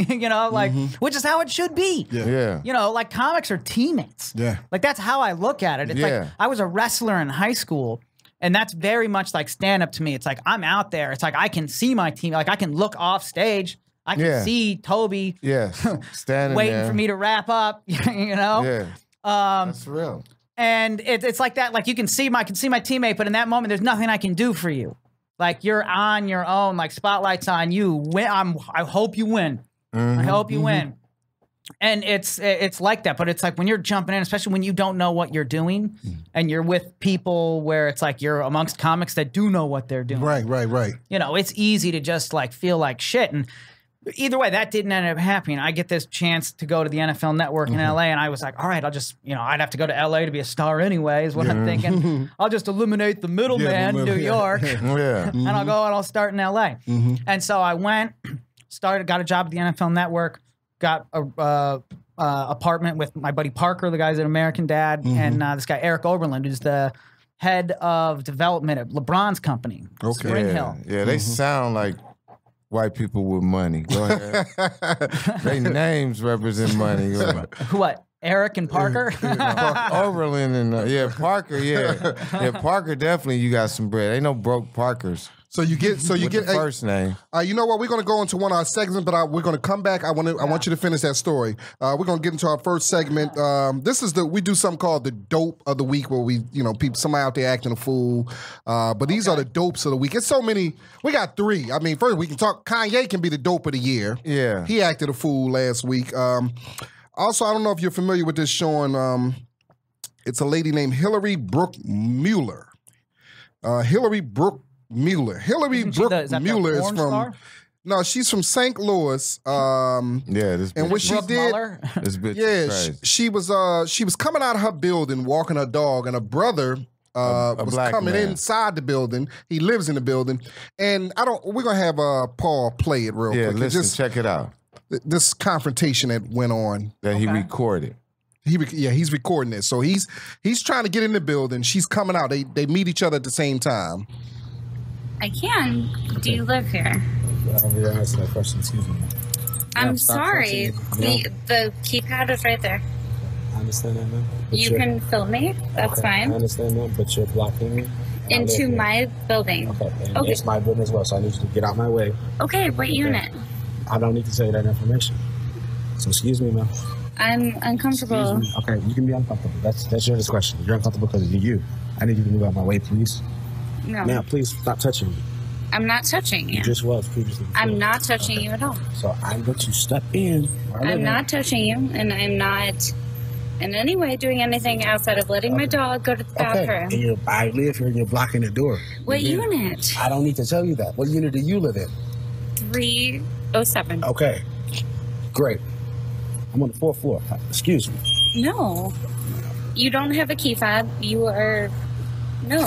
You know, like, which is how it should be. You know, like comics are teammates. Like that's how I look at it. It's like I was a wrestler in high school, and that's very much like stand-up to me. It's like I'm out there. It's like I can see my team. Like I can look off stage. I can see Tobe standing waiting there for me to wrap up, you know? That's real. And it's like that, like you can see my teammate, but in that moment, there's nothing I can do for you. Like you're on your own, like spotlight's on you. I hope you win. I hope you win. And it's like that, but it's like when you're jumping in, especially when you don't know what you're doing, and you're with people where it's like you're amongst comics that do know what they're doing. Right. You know, it's easy to just like feel like shit. And either way, that didn't end up happening. I get this chance to go to the NFL Network in LA, and I was like, all right, I'll just, you know, I'd have to go to LA to be a star anyway, is what I'm thinking. I'll just eliminate the middleman, New York, and I'll go and I'll start in LA. And so I went, got a job at the NFL Network, got a apartment with my buddy Parker, the guy's at American Dad, and this guy Eric Oberlin, who's the head of development at LeBron's company, Spring Hill. Yeah, they sound like white people with money. Go ahead. They names represent money. What? Eric and Parker? Oberlin and Parker. Yeah, Parker definitely. You got some bread. Ain't no broke Parkers. So you get first name. You know what? We're going to go into one of our segments, but we're going to come back. I want you to finish that story. We're going to get into our first segment. This is we do something called the dope of the week, where we, you know, somebody out there acting a fool. But these are the dopes of the week. It's so many. We got 3. I mean, first we can talk. Kanye can be the dope of the year. Yeah, he acted a fool last week. Also, I don't know if you're familiar with this, Sean. It's a lady named Hillary Brooke Mueller. Hillary Brooke Mueller is from. Star? No, she's from St. Louis. This bitch. And what she did, this bitch is crazy. she was coming out of her building, walking her dog, and her brother was coming inside the building. He lives in the building, and we're gonna have Paul play it real quick. Listen, check it out. This confrontation that went on that he recorded. He's recording it. So he's trying to get in the building. She's coming out. They meet each other at the same time. I can. Do you live here? You're asking that question. Excuse me. I'm sorry. The keypad is right there. I understand that, man. You can film me. That's fine. I understand that, but you're blocking me. Into my building. Okay. And it's my building as well, so I need you to get out my way. Okay, what unit? I don't need to tell you that information. So excuse me, ma'am. I'm uncomfortable. Okay, you can be uncomfortable. That's your discretion. You're uncomfortable because of you. I need you to move out my way, please. No. Ma'am, please stop touching me. I'm not touching you. You just was previously. I'm not touching you at all. So I'm going to step in. I'm not touching you, and I'm not in any way doing anything outside of letting my dog go to the bathroom. And I live here and you're blocking the door. What unit? I don't need to tell you that. What unit do you live in? 307. Okay. Great. I'm on the 4th floor. Excuse me. No. You don't have a key fob. You are... No.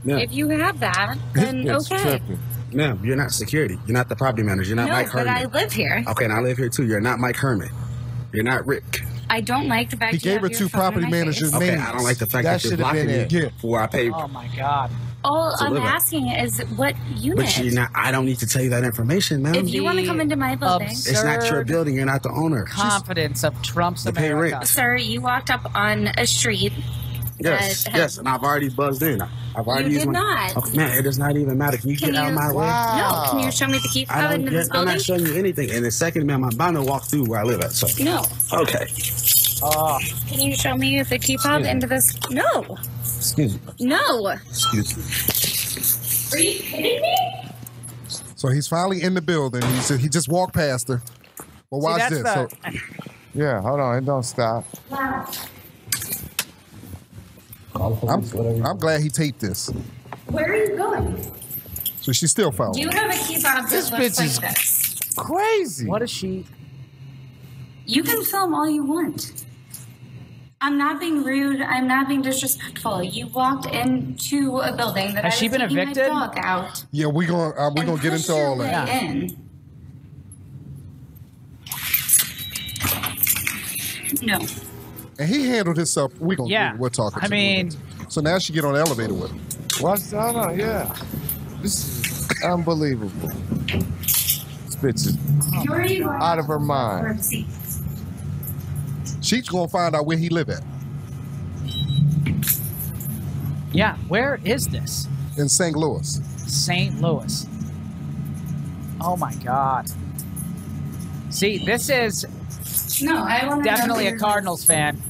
No. If you have that, then okay. Ma'am, you're not security. You're not the property manager. You're not Mike Herman. No, but I live here. Okay, and I live here too. You're not Mike Herman. You're not Rick. I don't like the fact he gave her 2 property managers' names. Okay, I don't like the fact that you're blocking me before I pay. Oh my God. All I'm asking is what unit. But you're not. I don't need to tell you that information, ma'am. If you want to come into my building, it's not your building. You're not the owner. Confidence of Trump's America. Sir, you walked up on a street. Yes, and I've already buzzed in. I've already You did not. Okay, man, it does not even matter. Can you get out of my way? No, can you show me the key fob into this building? I'm not showing you anything. And the second, ma'am, I'm bound to walk through where I live at. So no. Okay. Can you show me the key fob into this? No. Excuse me. No. Excuse me. Are you kidding me? So he's finally in the building. He said he just walked past her. Well, watch this. Yeah, hold on. It don't stop. Wow. I'm glad he taped this. Where are you going? So she's still following. Do you have a key fob that This looks bitch like is this? crazy. What is she? You can film all you want. I'm not being rude. I'm not being disrespectful. You walked into a building that Has she been evicted? my dog out. Yeah, we're gonna get into all that. Way in. No. And he handled himself. We're talking. I mean, so now she get on the elevator with him. What's going on? Yeah. This is unbelievable. This bitch is Where are you going? out of her mind. She's gonna find out where he live at. Yeah, where is this? In St. Louis. St. Louis. Oh my God. See, this is No, I want to definitely a Cardinals fan.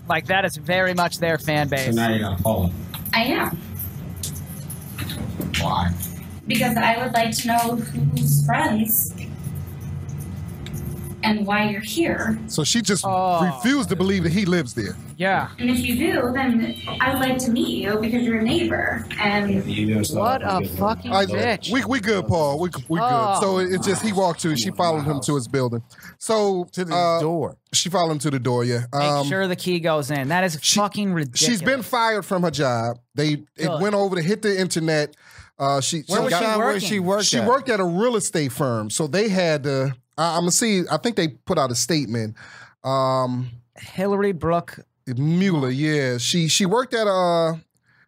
Like, that is very much their fan base. So now you're gonna follow. I am. Why? Because I would like to know who's friends and why you're here. So she just refused to believe that he lives there. Yeah. And if you do, then I would like to meet you because you're a neighbor. And What a fucking bitch. We good, Paul. We good. So it's just he walked to. She followed him to his building. So to the door. She followed him to the door. Yeah. Make sure the key goes in. That is fucking ridiculous. She's been fired from her job. It went over to hit the internet. Where she worked? She worked at a real estate firm. So they had. I'm gonna see. I think they put out a statement. Hillary Brooke Mueller. Yeah. She worked at a.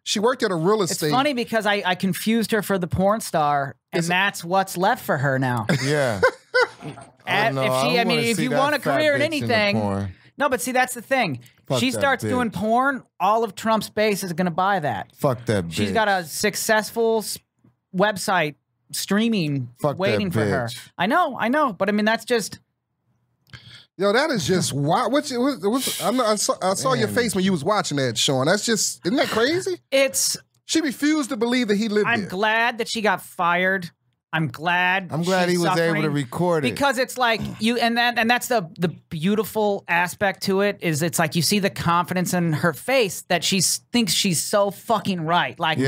She worked at a real estate. It's funny because I confused her for the porn star, and that's what's left for her now. Yeah. If you want a career in anything, no, but see, that's the thing. She starts doing porn, all of Trump's base is going to buy that. Fuck that bitch. She's got a successful website streaming waiting for her. I know, but I mean, that's just. Yo, that is just wild. I saw your face when you was watching that, Sean. That's just, isn't that crazy? She refused to believe that he lived there. I'm glad that she got fired. I'm glad he was able to record it. Because it's like that's the beautiful aspect to it is it's like you see the confidence in her face that she thinks she's so fucking right. Like,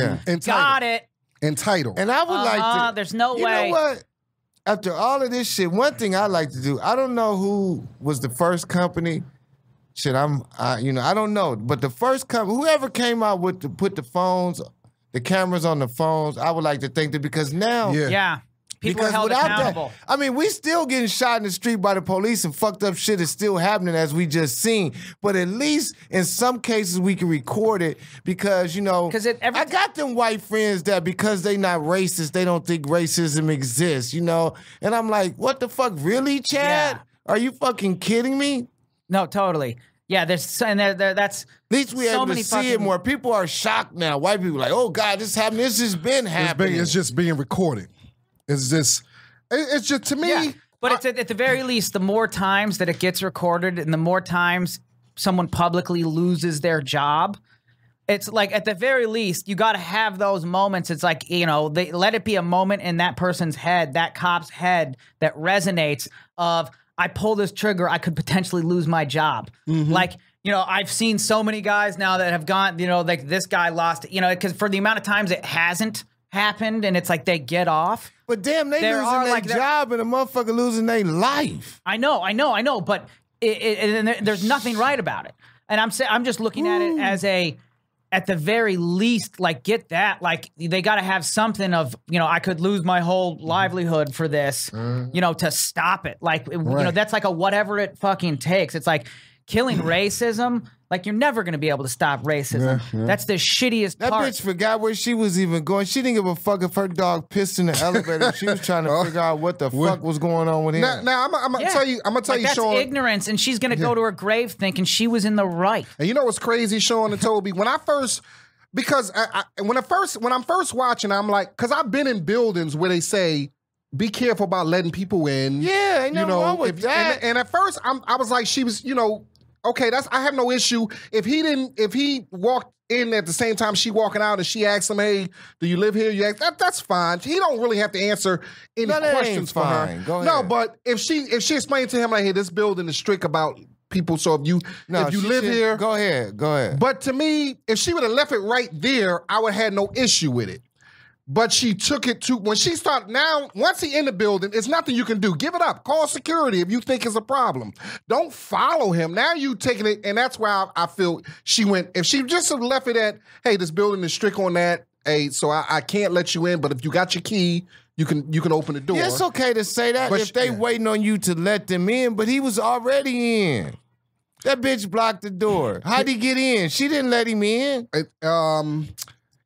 got it. Entitled. And I would like to. There's no way. You know what? After all of this shit, one thing I like to do, I don't know who was the first company. Shit, I don't know. But the first company, whoever came out with to put the cameras on the phones, I would like to think that because now. Yeah. People are held accountable. I mean, we still getting shot in the street by the police and fucked up shit is still happening as we just seen. But at least in some cases we can record it because, I got them white friends that because they not racist, they don't think racism exists, And I'm like, what the fuck? Really, Chad? Yeah. Are you fucking kidding me? No, totally. Yeah, that's at least we able to see it more. People are shocked now. White people are like, oh God, this happened. This has been happening. It's just being recorded. It's just to me. Yeah, but it's at the very least, the more times that it gets recorded and the more times someone publicly loses their job, it's like at the very least, you got to have those moments. It's like, you know, let it be a moment in that person's head, that cop's head that resonates of, I pull this trigger, I could potentially lose my job. Like, you know, I've seen so many guys now that have gone, you know, like this guy lost, you know, because for the amount of times it hasn't happened and it's like they get off. But damn, they losing their job and a motherfucker losing their life. I know, but there's nothing right about it. And I'm just looking at it as at the very least, like, get that. Like, they got to have something of, you know, I could lose my whole livelihood for this, you know, to stop it. Like, you know, that's like a whatever it fucking takes. It's like killing racism. Like, you're never going to be able to stop racism. That's the shittiest part. That bitch forgot where she was even going. She didn't give a fuck if her dog pissed in the elevator. She was trying to figure out what the fuck was going on with him. Now I'm gonna tell you, that's Sean. ignorance, and she's gonna go to her grave thinking she was in the right. And you know what's crazy, Sean and Toby? When I first, because when I'm first watching, I'm like, because I've been in buildings where they say, be careful about letting people in. Yeah, ain't nothing wrong with that. And at first, I was like, she was, you know. Okay, I have no issue. If he walked in at the same time she walking out and she asked him, hey, do you live here? You ask, that's fine. He don't really have to answer any questions for her. Go ahead. No, but if she explained to him like, hey, this building is strict about people, so if you live here. Go ahead. But to me, if she would have left it right there, I would have had no issue with it. But she took it to, when she started, now, once he in the building, it's nothing you can do. Give it up. Call security if you think it's a problem. Don't follow him. Now you taking it, and that's why I feel she went, if she just left it at, hey, this building is strict on that, hey, so I can't let you in, but if you got your key, you can open the door. Yeah, it's okay to say that if they waiting on you to let them in, but he was already in. That bitch blocked the door. How'd he get in? She didn't let him in.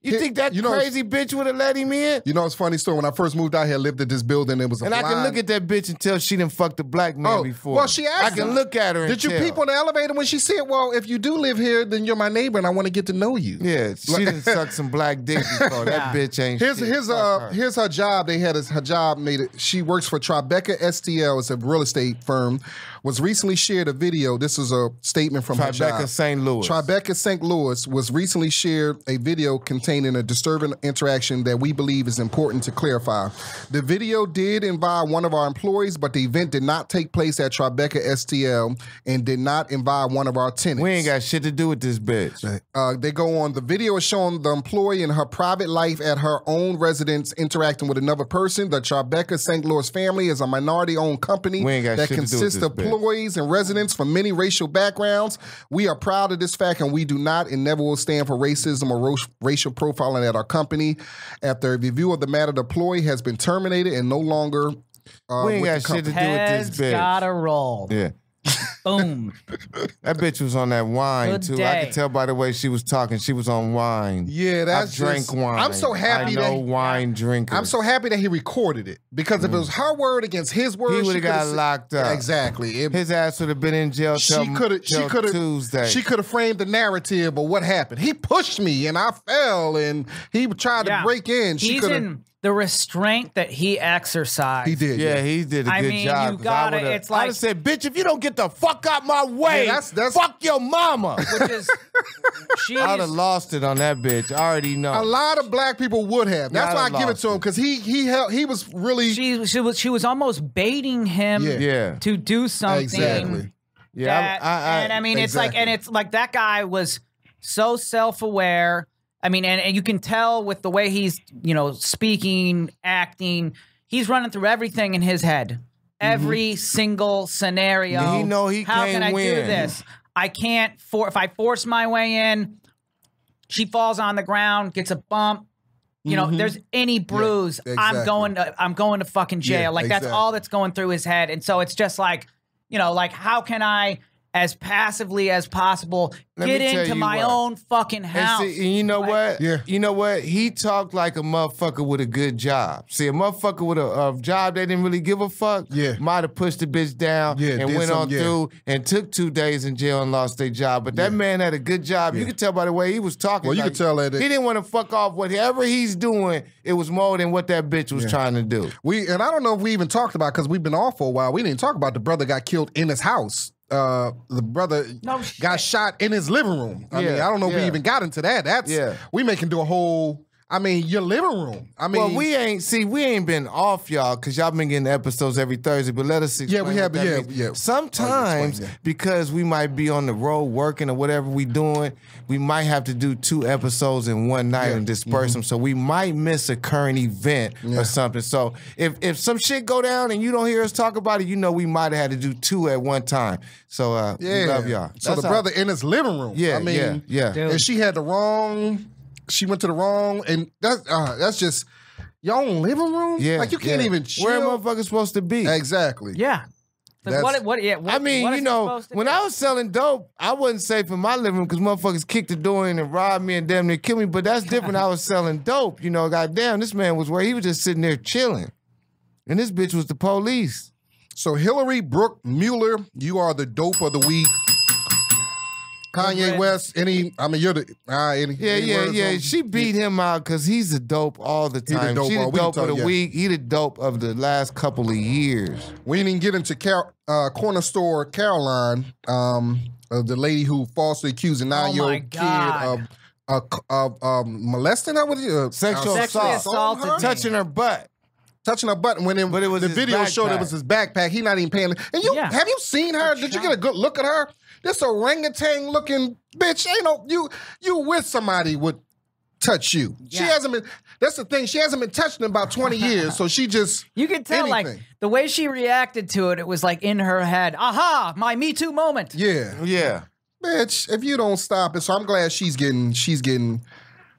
You think that crazy bitch would have let him in? You know, it's a funny story. When I first moved out here, lived at this building, it was I can look at that bitch and tell she done fucked a black man before. Well, she asked I can look at her and did you peep on the elevator when she said, well, if you do live here, then you're my neighbor and I want to get to know you. Yeah, she done sucked some black dick before. That bitch ain't shit. Here's her job. Her job made it. She works for Tribeca STL. It's a real estate firm. Was recently shared a video. This is a statement from her job. Tribeca St. Louis. Tribeca St. Louis was recently shared a video containing a disturbing interaction that we believe is important to clarify. The video did involve one of our employees, but the event did not take place at Tribeca STL and did not involve one of our tenants. We ain't got shit to do with this bitch. They go on. The video is showing the employee in her private life at her own residence interacting with another person. The Tribeca St. Louis family is a minority-owned company that consists of employees and residents from many racial backgrounds. We are proud of this fact, and we do not and never will stand for racism or racial profiling at our company. After a review of the matter, the employee has been terminated and no longer we ain't got shit to do with this bitch. Gotta roll. Yeah. Boom. That bitch was on that wine, Good too. day. I could tell by the way she was talking. She was on wine. Yeah, that's drank wine. I'm so happy I know wine drinkers. I'm so happy that he recorded it. Because if it was her word against his word, he would have got locked up. Exactly. His ass would have been in jail till Tuesday. She could have framed the narrative of what happened. He pushed me and I fell and he tried to break in. He's in the restraint that he exercised. He did. Yeah, he did a good job. You gotta, it's like, I said, bitch, if you don't get the fuck out my way, that's fuck your mama. Which is, I'd have lost it on that bitch. I already know. A lot of black people would have. That's why I give it to him, because he was really. She was almost baiting him to do something. Exactly. Yeah, and I mean, it's like, and it's like that guy was so self-aware. I mean, and you can tell with the way he's, you know, speaking, acting, he's running through everything in his head. Every single scenario. He know he How can't can I win. do this? I can't, if I force my way in, she falls on the ground, gets a bump. You know, there's any bruise, I'm going to fucking jail. Like that's all that's going through his head. And so it's just like, you know, like how can I, as passively as possible, get into my own fucking house? And you know what? Yeah. You know what? He talked like a motherfucker with a good job. See, a motherfucker with a job they didn't really give a fuck might have pushed the bitch down and went on through and took 2 days in jail and lost their job. But that man had a good job. You could tell by the way he was talking. Well, you could tell that he didn't want to fuck off whatever he's doing. It was more than what that bitch was trying to do. And I don't know if we even talked about, because we've been off for a while, we didn't talk about the brother got killed in his house. the brother got shot in his living room. I mean, I don't know if we even got into that. We can do a whole. I mean, your living room. I mean, well, we ain't been off, y'all, because y'all been getting episodes every Thursday. But let us explain. Yeah, we have. Yeah. Sometimes because we might be on the road working or whatever we doing, we might have to do 2 episodes in one night and disperse them. So we might miss a current event or something. So if some shit go down and you don't hear us talk about it, you know we might have had to do 2 at one time. So we love y'all. So the brother in his living room. Yeah, I mean, and she had the wrong. She went to the wrong, and that's just your own living room. Yeah, like you can't even chill. Where motherfuckers supposed to be? Exactly. Yeah. I mean, you know, when I was selling dope, I wasn't safe in my living room because motherfuckers kicked the door in and robbed me and damn near killed me. But that's different. I was selling dope. You know, goddamn, this man was where he was just sitting there chilling, and this bitch was the police. So Hillary Brooke Mueller, you are the dope of the week. Kanye West, you're the yeah. She beat him out because he's the dope all the time. She's the dope of the week. He the dope of the last couple of years. We didn't even get into Corner Store Caroline, the lady who falsely accused a 9-year-old kid of molesting her, sexual assault, touching her butt. Touching her butt, but it was the video showed it was his backpack. He not even paying. And have you seen her? Did you get a good look at her? This orangutan looking bitch. Ain't no you with somebody would touch you. Yeah. She hasn't been. That's the thing. She hasn't been touched in about 20 years. So she just you can tell like the way she reacted to it. It was like in her head. Aha! My Me Too moment. Yeah. Bitch, if you don't stop it, so I'm glad she's getting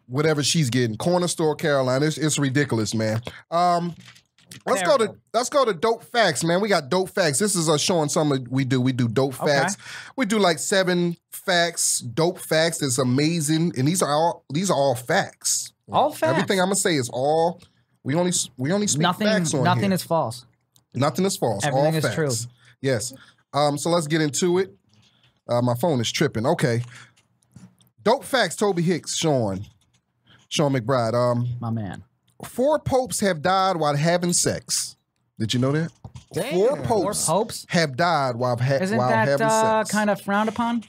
whatever she's getting. Corner Store Caroline. It's ridiculous, man. Let's go to dope facts, man. We got dope facts. This is showing something we do. We do dope facts. We do like 7 facts, dope facts. It's amazing, and these are all facts. All facts. Everything I'm gonna say is all. We only speak facts on Nothing here. is false. Nothing is false. Everything all is facts. true. Yes. So let's get into it. My phone is tripping. Okay. Dope facts. Tobe Hixx, Sean McBride. My man. 4 popes have died while having sex. Did you know that? Damn. 4 popes have died while having sex. Isn't that kind of frowned upon?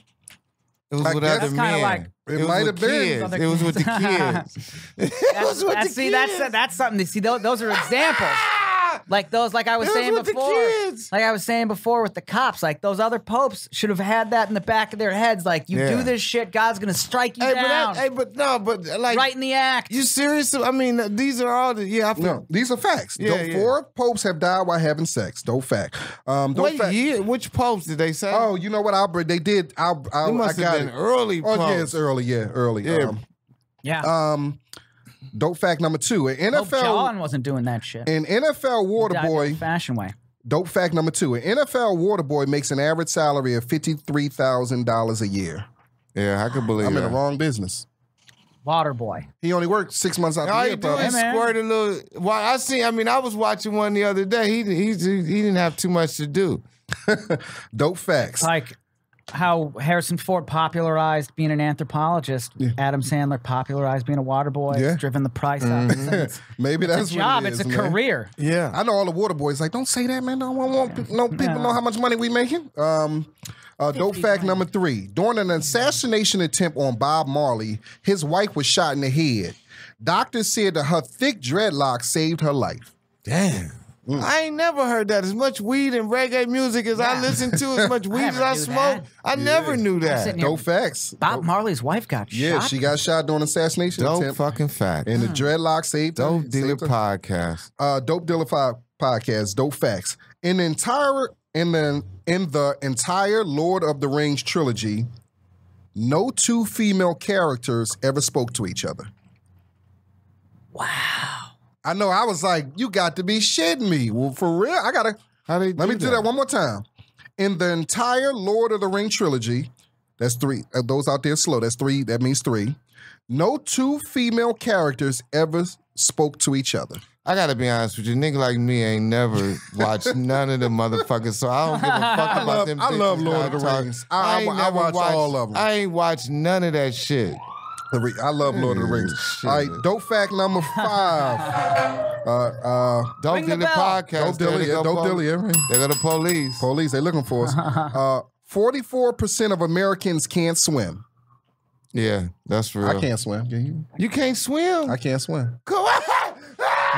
It was with other men. Like, it might have been. It was with the kids. That's something to see. Those are examples. Like those, like I was saying before with the cops, like those other popes should have had that in the back of their heads. Like, you do this shit, God's gonna strike you down. But like right in the act. You serious? I mean, these are all the these are facts. 4 popes have died while having sex. Dope fact. What year? Which popes did they say? Oh, you know what, Albert? They did. It must have been early. Oh yeah, it's early. Yeah, early. Dope fact number 2. An NFL. John wasn't doing that shit. An NFL water boy. Fashion way. Dope fact number 2. An NFL water boy makes an average salary of $53,000 a year. Yeah, I could believe I'm in the wrong business. Water boy. He only worked 6 months out the all year. He do is squirt a little. Well, I was watching one the other day. He didn't have too much to do. Dope facts. Like how Harrison Ford popularized being an anthropologist. Adam Sandler popularized being a water boy. It's driven the price up. Maybe that's a job. what it is, it's a career. Yeah. I know all the water boys like, don't say that, man. Don't want people know how much money we making. Dope fact number 3. During an assassination attempt on Bob Marley, his wife was shot in the head. Doctors said that her thick dreadlocks saved her life. Damn. I ain't never heard that. As much weed and reggae music as I listen to, as much weed as I smoke, I never knew that. Dope facts. Bob Marley's wife got shot? Yeah, she got shot during an assassination attempt. Dope fucking fact. And the dreadlock saved her. Dope Dealer Podcast. Dope Dealer Podcast. Dope facts. In the entire Lord of the Rings trilogy, no 2 female characters ever spoke to each other. Wow. I know. I was like, you got to be shitting me. Well, for real? Let me do that one more time. In the entire Lord of the Rings trilogy, that's 3. Those out there slow. That's 3. That means 3. No 2 female characters ever spoke to each other. I gotta be honest with you, nigga like me ain't never watched none of them motherfuckers, so I don't give a fuck about them. I love Lord of the Rings. I watch all of them. I ain't watched none of that shit. I love Lord of the Rings. Shit. All right, dope fact number 5. Don't Dealer Podcast. Dope Dealer, yeah. They go the police. Police, they looking for us. 44% of Americans can't swim. Yeah, that's real. I can't swim. Can you? You can't swim? I can't swim. Come on.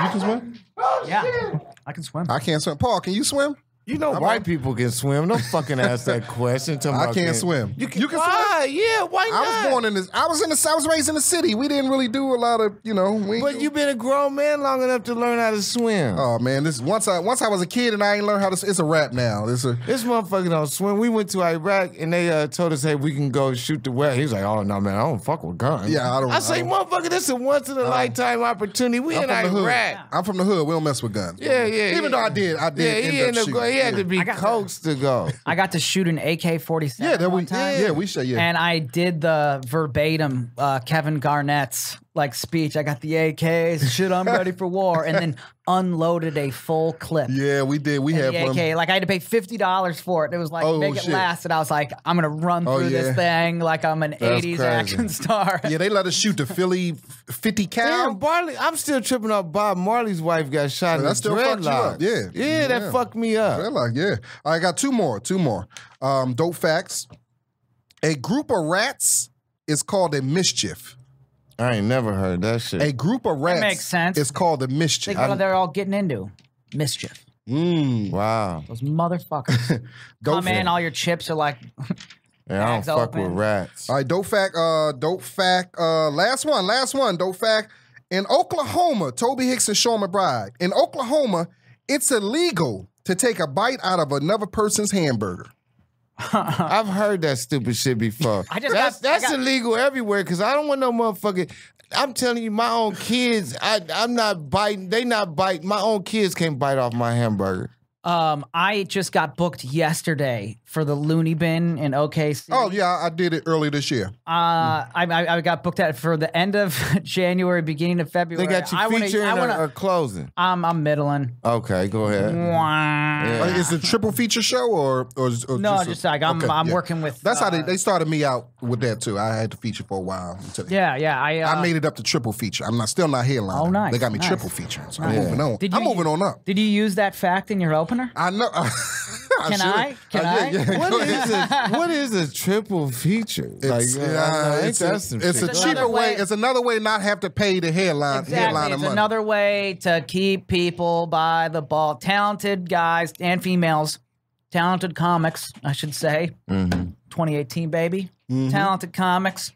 You can swim? Yeah, I can swim. I can't swim. Paul, can you swim? You know white people can swim. Don't fucking ask that question. I can't swim. You can why? swim? Yeah, why not? I was raised in the city. We didn't really do a lot of, But you've been a grown man long enough to learn how to swim. Oh man, this once I was a kid and I ain't learned how to. It's a rap now. This motherfucker don't swim. We went to Iraq and they told us, hey, we can go shoot the well. He was like, oh no, man, I don't fuck with guns. Yeah, I don't. I say, motherfucker, this is a once in a lifetime opportunity. We in Iraq. I'm from the hood. We don't mess with guns. Yeah. Even though I did. Yeah, he had to be coaxed to go. I got to shoot an AK-47. Yeah, one time. we should. Yeah, and I did the verbatim Kevin Garnett's speech. I got the AKs. Shit, I'm ready for war, and then unloaded a full clip. Yeah, we did. We had the AK. I had to pay $50 for it. It was make it last, and I was like, I'm gonna run through this thing like I'm an '80s action star. Yeah, they let us shoot the Philly 50 cal. Damn, Barley, I'm still tripping off. Bob Marley's wife got shot in the dreadlocks. Yeah, that fucked me up. Dreadlock, yeah. I got two more. Dope facts. A group of rats is called a mischief. I ain't never heard that shit. A group of rats makes sense. is called a mischief. Think what they're all getting into. Mischief. Wow. Those motherfuckers. Come in, all your chips are like... Yeah, I don't fuck with rats. All right, dope fact. Last one. Dope fact. In Oklahoma, Tobe Hixx and Sean McBride. In Oklahoma, it's illegal to take a bite out of another person's hamburger. I've heard that stupid shit before. That's illegal everywhere because I don't want no motherfucking. I'm telling you, my own kids, I'm not biting. They not biting. My own kids can't bite off my hamburger. I just got booked yesterday for the Looney Bin in OKC. Oh yeah, I did it early this year. I got booked at for the end of January, beginning of February. They got you featuring or closing? I'm middling. Okay, go ahead. Yeah. Is it a triple feature show or no? Just I'm working with. That's how they started me out with that too. I had to feature for a while. Yeah. I made it up to triple feature. I'm still not headlining. Oh, nice. They got me triple feature. So I'm moving on. I'm moving on up. Did you use that fact in your opener? I know. Can I? Yeah. What is a triple feature? It's a cheaper way. It's another way not have to pay the headline. Exactly. It's another way to keep people by the ball. Talented guys and females, talented comics, I should say. 2018, baby. Talented comics.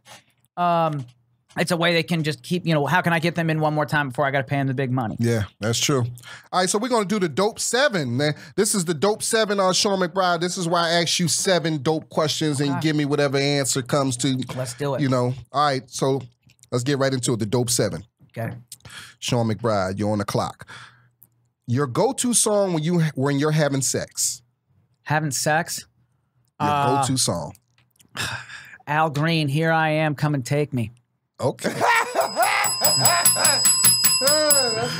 It's a way they can just keep, how can I get them in one more time before I got to pay them the big money? Yeah, that's true. All right, so we're going to do the Dope 7. This is the Dope 7 on Sean McBride. This is where I ask you 7 dope questions and give me whatever answer comes to. Let's do it. All right, so let's get right into it. The Dope 7. Okay. Sean McBride, you're on the clock. Your go-to song when you're having sex. Having sex? Your go-to song. Al Green, Here I Am, Come and Take Me. Okay. That's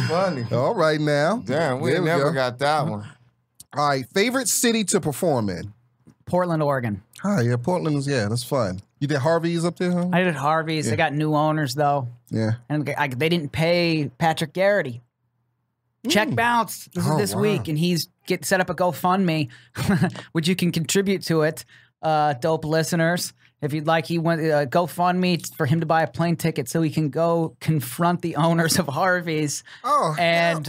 funny. All right now. Damn, we never got that one. All right, favorite city to perform in? Portland, Oregon. Oh, yeah, Portland is, that's fun. You did Harvey's up there, huh? I did Harvey's. Yeah. They got new owners, though. Yeah. And they didn't pay Patrick Garrity. Check bounced. This week, and he's set up a GoFundMe, which you can contribute to it, dope listeners. If you'd like, he went GoFundMe for him to buy a plane ticket so he can go confront the owners of Harvey's and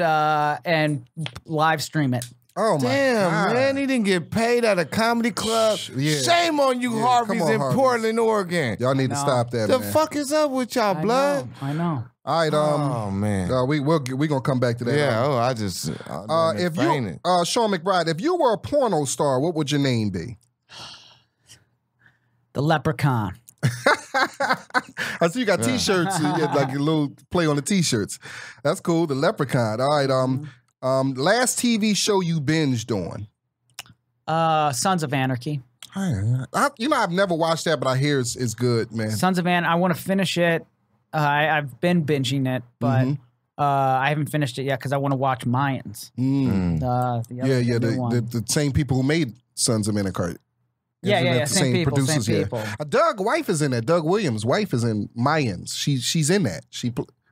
live stream it. Oh my God. Man, he didn't get paid at a comedy club. Shame on you, Harvey's in Portland, Oregon. Y'all need to stop that. The fuck is up with y'all, blood? I know. All right, oh man, we gonna come back to that. Yeah, I just if you Sean McBride, if you were a porno star, what would your name be? The Leprechaun. I see you got T-shirts, like a little play on the T-shirts. That's cool. The Leprechaun. All right. Last TV show you binged on? Sons of Anarchy. I've never watched that, but I hear it's good, man. Sons of Anarchy. I want to finish it. I've been binging it, but I haven't finished it yet because I want to watch Mayans. The same people who made Sons of Anarchy. Same people. Doug wife is in that. Doug Williams' wife is in Mayans. She's in that.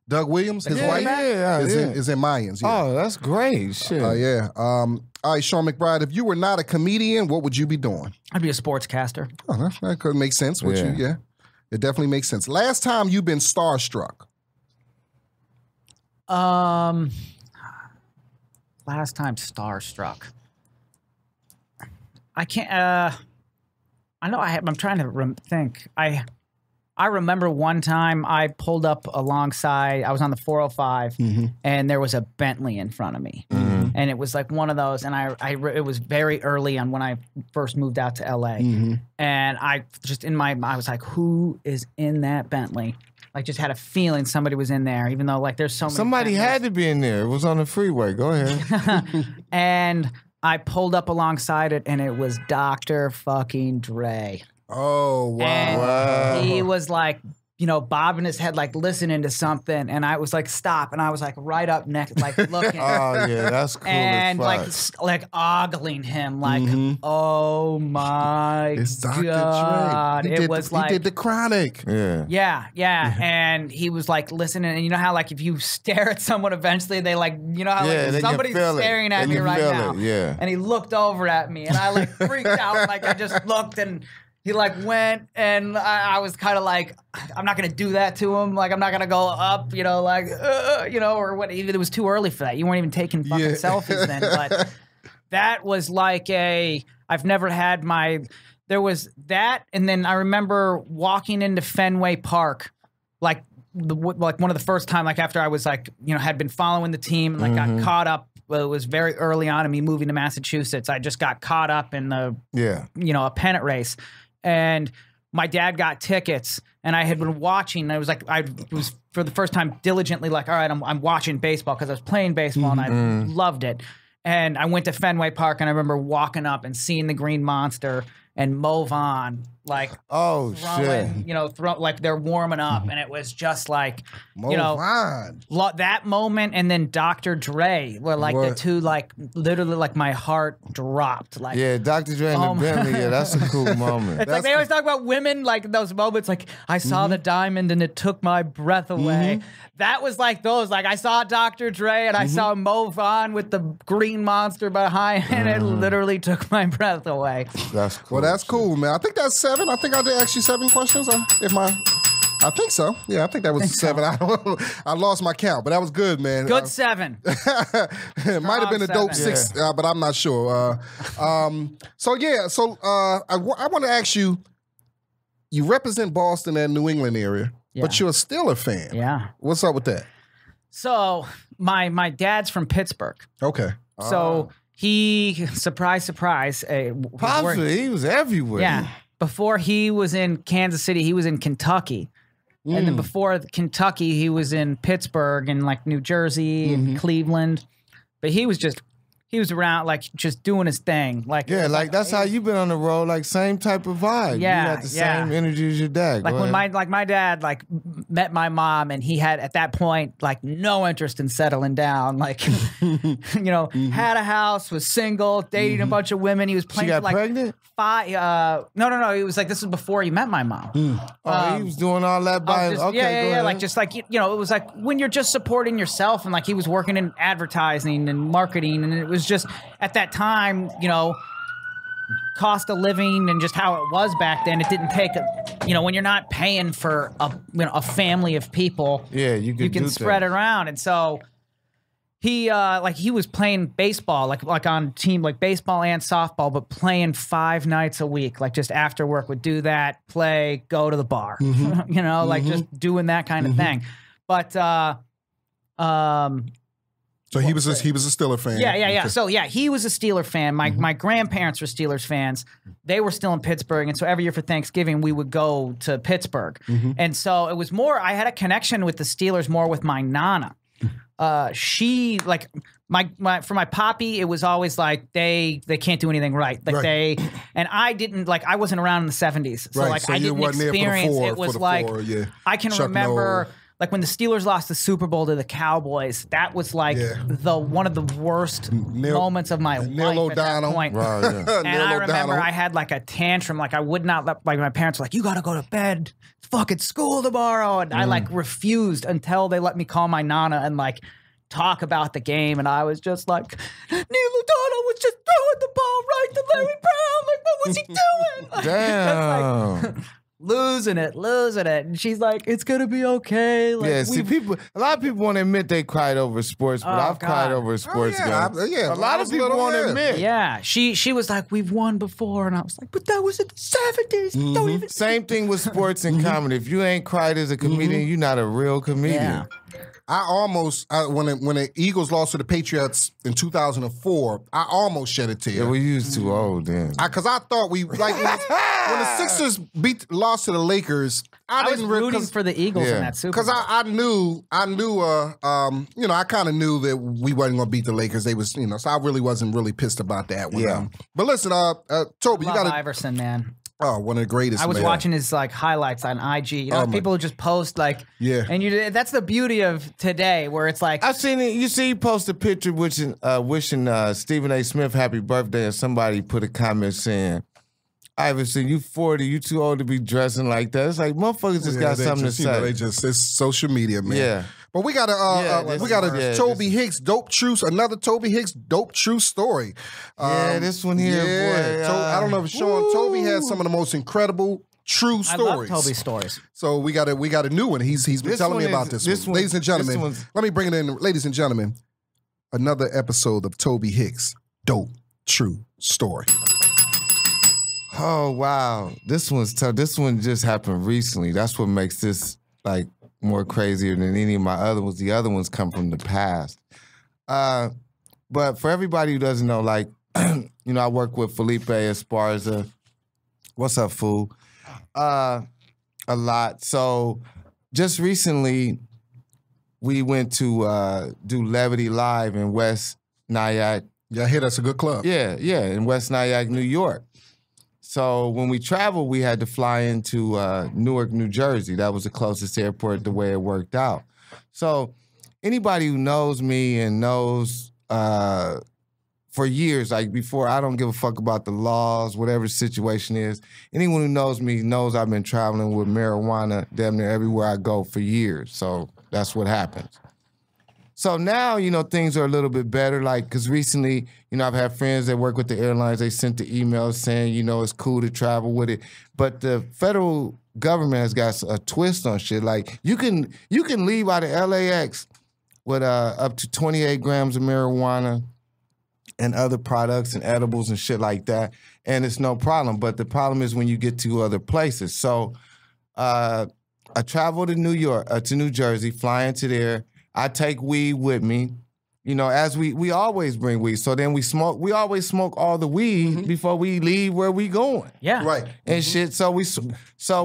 Doug Williams, his Yeah, wife, yeah, is in Mayans. Yeah. Oh, that's great. Shit. Yeah. All right, Sean McBride, if you were not a comedian, what would you be doing? I'd be a sportscaster. Oh, that could make sense with you, yeah. It definitely makes sense. Last time you've been starstruck? Last time starstruck. I can't. I know I'm trying to think. I remember one time I pulled up alongside. I was on the 405, and there was a Bentley in front of me, and it was like one of those. And it was very early on when I first moved out to LA, and I was like, who is in that Bentley? Like, just had a feeling somebody was in there, even though like there's so many. Somebody had to be in there. It was on the freeway. Go ahead. And I pulled up alongside it, and it was Dr. fucking Dre. Oh, wow. And he was like, bobbing his head, like listening to something. And I was like, stop. And I was like right up next, like looking. Oh, yeah, that's cool. And like ogling him, like, oh my it's Dr. God. Dre. He did the Chronic. Yeah. And he was like listening. And you know how like if you stare at someone eventually, they like, how like somebody's staring at me right now. Yeah. And he looked over at me and I like freaked out. Like I just looked and he like went, and I was kind of like, I'm not gonna do that to him. Like I'm not gonna go up, or what. Even it was too early for that. You weren't even taking fucking selfies then. But that was like I've never had there was that, and then I remember walking into Fenway Park, like one of the first time, like after I was like, had been following the team and like got caught up. Well, it was very early on in me moving to Massachusetts. I just got caught up in a pennant race. And my dad got tickets, and I had been watching. I was like, I was for the first time diligently like, all right, I'm watching baseball because I was playing baseball and I loved it. And I went to Fenway Park, and I remember walking up and seeing the Green Monster and Mo Vaughn, like, throwing, like they're warming up, and it was just like, Vaughn. That moment, and then Dr. Dre were like the two, like literally, like my heart dropped. Like, yeah, Dr. Dre and the Bentley, that's a cool moment. It's like they always talk about women, like those moments, like I saw the diamond and it took my breath away. That was like those, like I saw Dr. Dre and I saw Mo Vaughn with the Green Monster behind, and it literally took my breath away. That's cool. Well, that's cool, man. I think that's 7. I think I did ask you 7 questions. I think so. Yeah, I think that was 7. I lost my count, but that was good, man. Good 7. It might have been a dope 6, but I'm not sure. I want to ask you. You represent Boston and New England area, but you're a Steelers fan. Yeah. What's up with that? So my dad's from Pittsburgh. Okay. So he, surprise, Possibly, he was everywhere. Yeah. Before he was in Kansas City, he was in Kentucky. And then before Kentucky, he was in Pittsburgh and like New Jersey and Cleveland. But he was around like just doing his thing. Like that's how you've been on the road, like same type of vibe. Yeah, you got the same energy as your dad. Like when my dad like met my mom, and he had at that point like no interest in settling down. Like had a house, was single, dating a bunch of women. He was playing. She got like pregnant? 5. No. He was like, this was before he met my mom. He was doing all that by him. Okay, yeah. Like just like it was like when you're just supporting yourself, and like he was working in advertising and marketing, and it was just at that time, cost of living and just how it was back then. It didn't take when you're not paying for a family of people. Yeah, you can spread it around, and so. He was playing baseball, like on team, like baseball and softball, but playing 5 nights a week. Like just after work would do that, play, go to the bar, like just doing that kind of thing. But so he was a Steeler fan. Yeah. Okay. So he was a Steeler fan. My grandparents were Steelers fans. They were still in Pittsburgh, and so every year for Thanksgiving we would go to Pittsburgh. And so it was more. I had a connection with the Steelers more with my nana. She like for my poppy, it was always like they can't do anything right. Like and I didn't like I wasn't around in the 70s, so like I didn't experience. It was like I can remember like when the Steelers lost the Super Bowl to the Cowboys, that was like one of the worst moments of my life at that point. Wow, yeah. And I remember I had like a tantrum, like I would not let, like my parents were like, you gotta go to bed, it's fucking school tomorrow. And I like refused until they let me call my Nana and like talk about the game. And I was just like, Neil O'Donnell was just throwing the ball right to Larry Brown. Like, what was he doing? Like, Damn. like, losing it. And she's like, it's gonna be okay. Like, yeah, see, a lot of people want to admit they cried over sports, but I've cried over a sports game. Yeah, a lot of people won't admit. Yeah, she was like, we've won before, and I was like, but that was in the 70s. Don't even. Same thing with sports and comedy. If you ain't cried as a comedian, you're not a real comedian. Yeah. I almost when the Eagles lost to the Patriots in 2004, I almost shed a tear. Yeah, we used too old then. Because I thought we like when the Sixers lost to the Lakers. I was rooting for the Eagles in that Super Bowl. Because I knew, I kind of knew that we wasn't going to beat the Lakers. They was, so I really wasn't really pissed about that one. Yeah. But listen, Tobe, you got to Iverson, man. Oh, one of the greatest. I was watching his like highlights on IG. You know, people who just post like, and that's the beauty of today, where it's like I've seen it. You see, he post a picture wishing Stephen A. Smith happy birthday, and somebody put a comment saying, "Iverson, you 40, you too old to be dressing like that." It's like motherfuckers just got something to say. It's social media, man. Yeah. But we got a Tobe Hixx dope truth, another Tobe Hixx dope true story. This one here, boy. I don't know if Tobe has some of the most incredible true stories. I love Tobe's stories. So we got a new one. He's been telling me about this one. Ladies and gentlemen, let me bring it in. Ladies and gentlemen, another episode of Tobe Hixx dope true story. Oh wow, this one's tough. This one just happened recently. That's what makes this like more crazier than any of my other ones. The other ones come from the past. But for everybody who doesn't know, like, I work with Felipe Esparza. What's up, fool? A lot. So just recently, we went to do Levity Live in West Nyack. Yeah, I hear that's a good club. Yeah, in West Nyack, New York. So when we traveled, we had to fly into Newark, New Jersey. That was the closest airport the way it worked out. So anybody who knows me and knows for years, like before, I don't give a fuck about the laws, whatever the situation is. Anyone who knows me knows I've been traveling with marijuana damn near everywhere I go for years. So that's what happens. So now, things are a little bit better, like, because recently, I've had friends that work with the airlines. They sent the emails saying, it's cool to travel with it. But the federal government has got a twist on shit. Like, you can leave out of LAX with up to 28 grams of marijuana and other products and edibles and shit like that, and it's no problem. But the problem is when you get to other places. So I traveled to New Jersey, flying to there. I take weed with me, as we always bring weed. So then we always smoke all the weed before we leave where we going. Yeah. Right. And shit. So we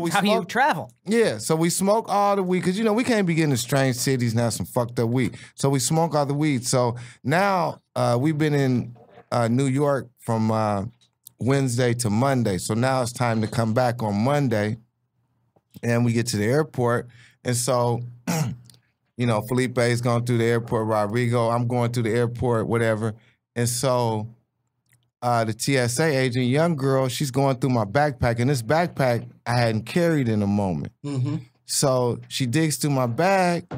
how you travel. Yeah. So we smoke all the weed, because, we can't be getting to strange cities and have some fucked up weed. So we smoke all the weed. So now we've been in New York from Wednesday to Monday. So now it's time to come back on Monday, and we get to the airport. And so... Felipe is going through the airport, Rodrigo, I'm going through the airport, whatever. And so the TSA agent, young girl, she's going through my backpack. And this backpack I hadn't carried in a moment. Mm-hmm. So she digs through my bag,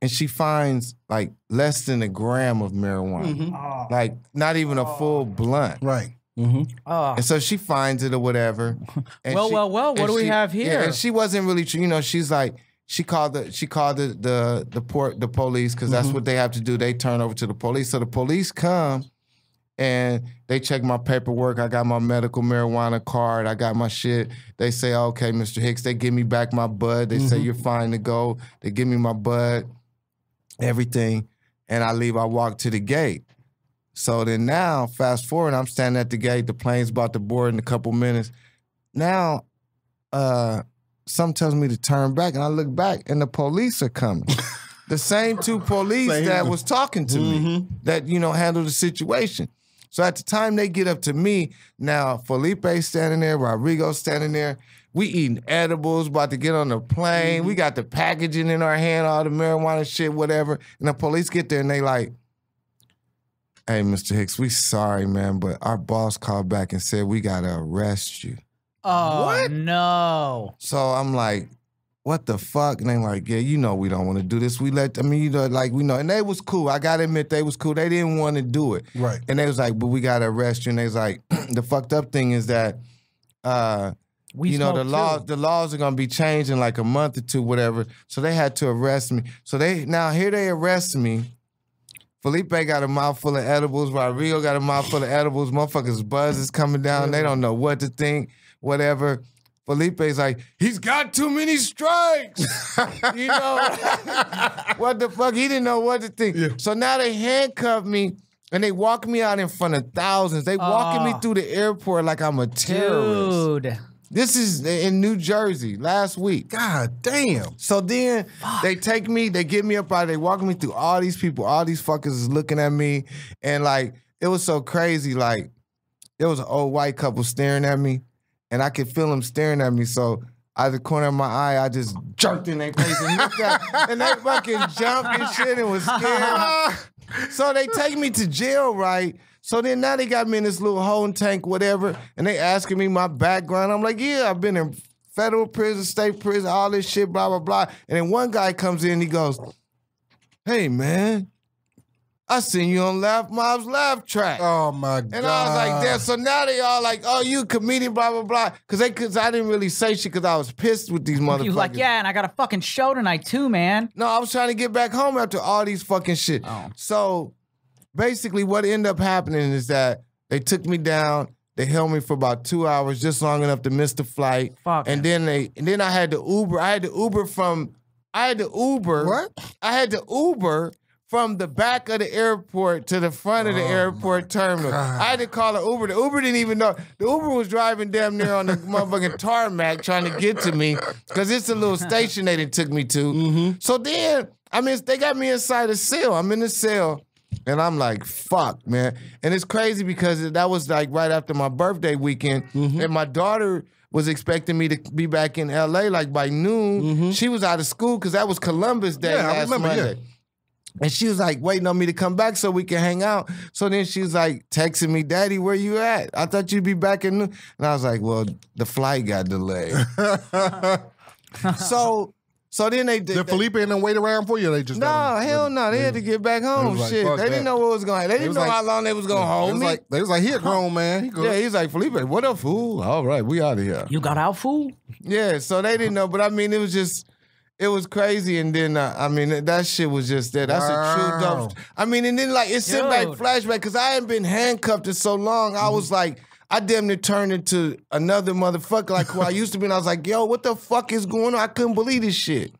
and she finds like less than a gram of marijuana. Mm-hmm. Like not even a full blunt. Right. Mm-hmm. And so she finds it or whatever. And well, what do we have here? Yeah, and she wasn't really, she's like, She called the police, because that's what they have to do. They turn over to the police. So the police come and they check my paperwork. I got my medical marijuana card. I got my shit. They say, okay, Mr. Hixx. They give me back my bud. They say, you're fine to go. They give me my bud, everything. And I leave. I walk to the gate. So then now, fast forward, I'm standing at the gate. The plane's about to board in a couple minutes. Now, something tells me to turn back, and I look back, and the police are coming. The same two police that was talking to me, that, handled the situation. So at the time they get up to me, now Felipe's standing there, Rodrigo's standing there. We eating edibles, about to get on the plane. We got the packaging in our hand, all the marijuana shit, whatever. And the police get there and they like, hey, Mr. Hixx, we sorry, man, but our boss called back and said we gotta arrest you. Oh, what? No. So I'm like, what the fuck? And they like, yeah, you know we don't want to do this. We know. And they was cool. I gotta admit, they was cool. They didn't want to do it. Right. And they was like, but we gotta arrest you. And they was like, the fucked up thing is that, the laws are gonna be changed in like a month or two, whatever. So they had to arrest me. So they arrest me. Felipe got a mouthful of edibles. Rodrigo got a mouthful of edibles. Motherfuckers' buzz is coming down. They don't know what to think, whatever. Felipe's like, he's got too many strikes. You know, what the fuck? He didn't know what to think. Yeah. So now they handcuff me and they walk me out in front of thousands. They walking me through the airport like I'm a terrorist. Dude. This is in New Jersey last week. God damn. So then they take me, they get me up out, they walk me through all these people, all these fuckers is looking at me. And like, it was so crazy. Like, there was an old white couple staring at me and I could feel them staring at me. So out of the corner of my eye, I just jerked in their face and looked at, and they fucking jumped and shit and was scared. So they take me to jail, right? So then now they got me in this little holding tank, whatever, and they asking me my background. I'm like, yeah, I've been in federal prison, state prison, all this shit, blah, blah, blah. And then one guy comes in, he goes, hey, man, I seen you on Laugh Mob's Laugh Track. Oh, my God. And I was like, damn. So now they all like, oh, you a comedian, blah, blah, blah. Because I didn't really say shit because I was pissed with these motherfuckers. You like, yeah, and I got a fucking show tonight too, man. No, I was trying to get back home after all these fucking shit. Oh. So basically what ended up happening is that they took me down. They held me for about 2 hours, just long enough to miss the flight. Fuck. And then I had to Uber. I had to Uber from the back of the airport to the front of the airport terminal. I had to call an Uber. The Uber didn't even know. The Uber was driving damn near on the motherfucking tarmac trying to get to me because it's a little station they took me to. Mm-hmm. So then, they got me inside a cell. I'm in the cell. And I'm like, fuck, man. And it's crazy because that was like right after my birthday weekend. Mm-hmm. And my daughter was expecting me to be back in LA like by noon. Mm-hmm. She was out of school because that was Columbus Day last Monday. Yeah. And she was like waiting on me to come back so we can hang out. So then she was like texting me, Daddy, where you at? I thought you'd be back in noon. And I was like, well, the flight got delayed. So then they did. Did Felipe and them wait around for you? Or they just hell no. They had to get back home. Shit, like, they didn't know what was going on. They didn't know how long they was going to hold me. They was like, he a grown man. He was like, Felipe, what up, fool? All right, we out of here. You got out, fool? Yeah, so they didn't know. But it was crazy. And then, that shit was just there. That's a true dope. And then like, it sent back flashback because I hadn't been handcuffed in so long. I was like, I damn near turned into another motherfucker like who I used to be. And I was like, yo, what the fuck is going on? I couldn't believe this shit.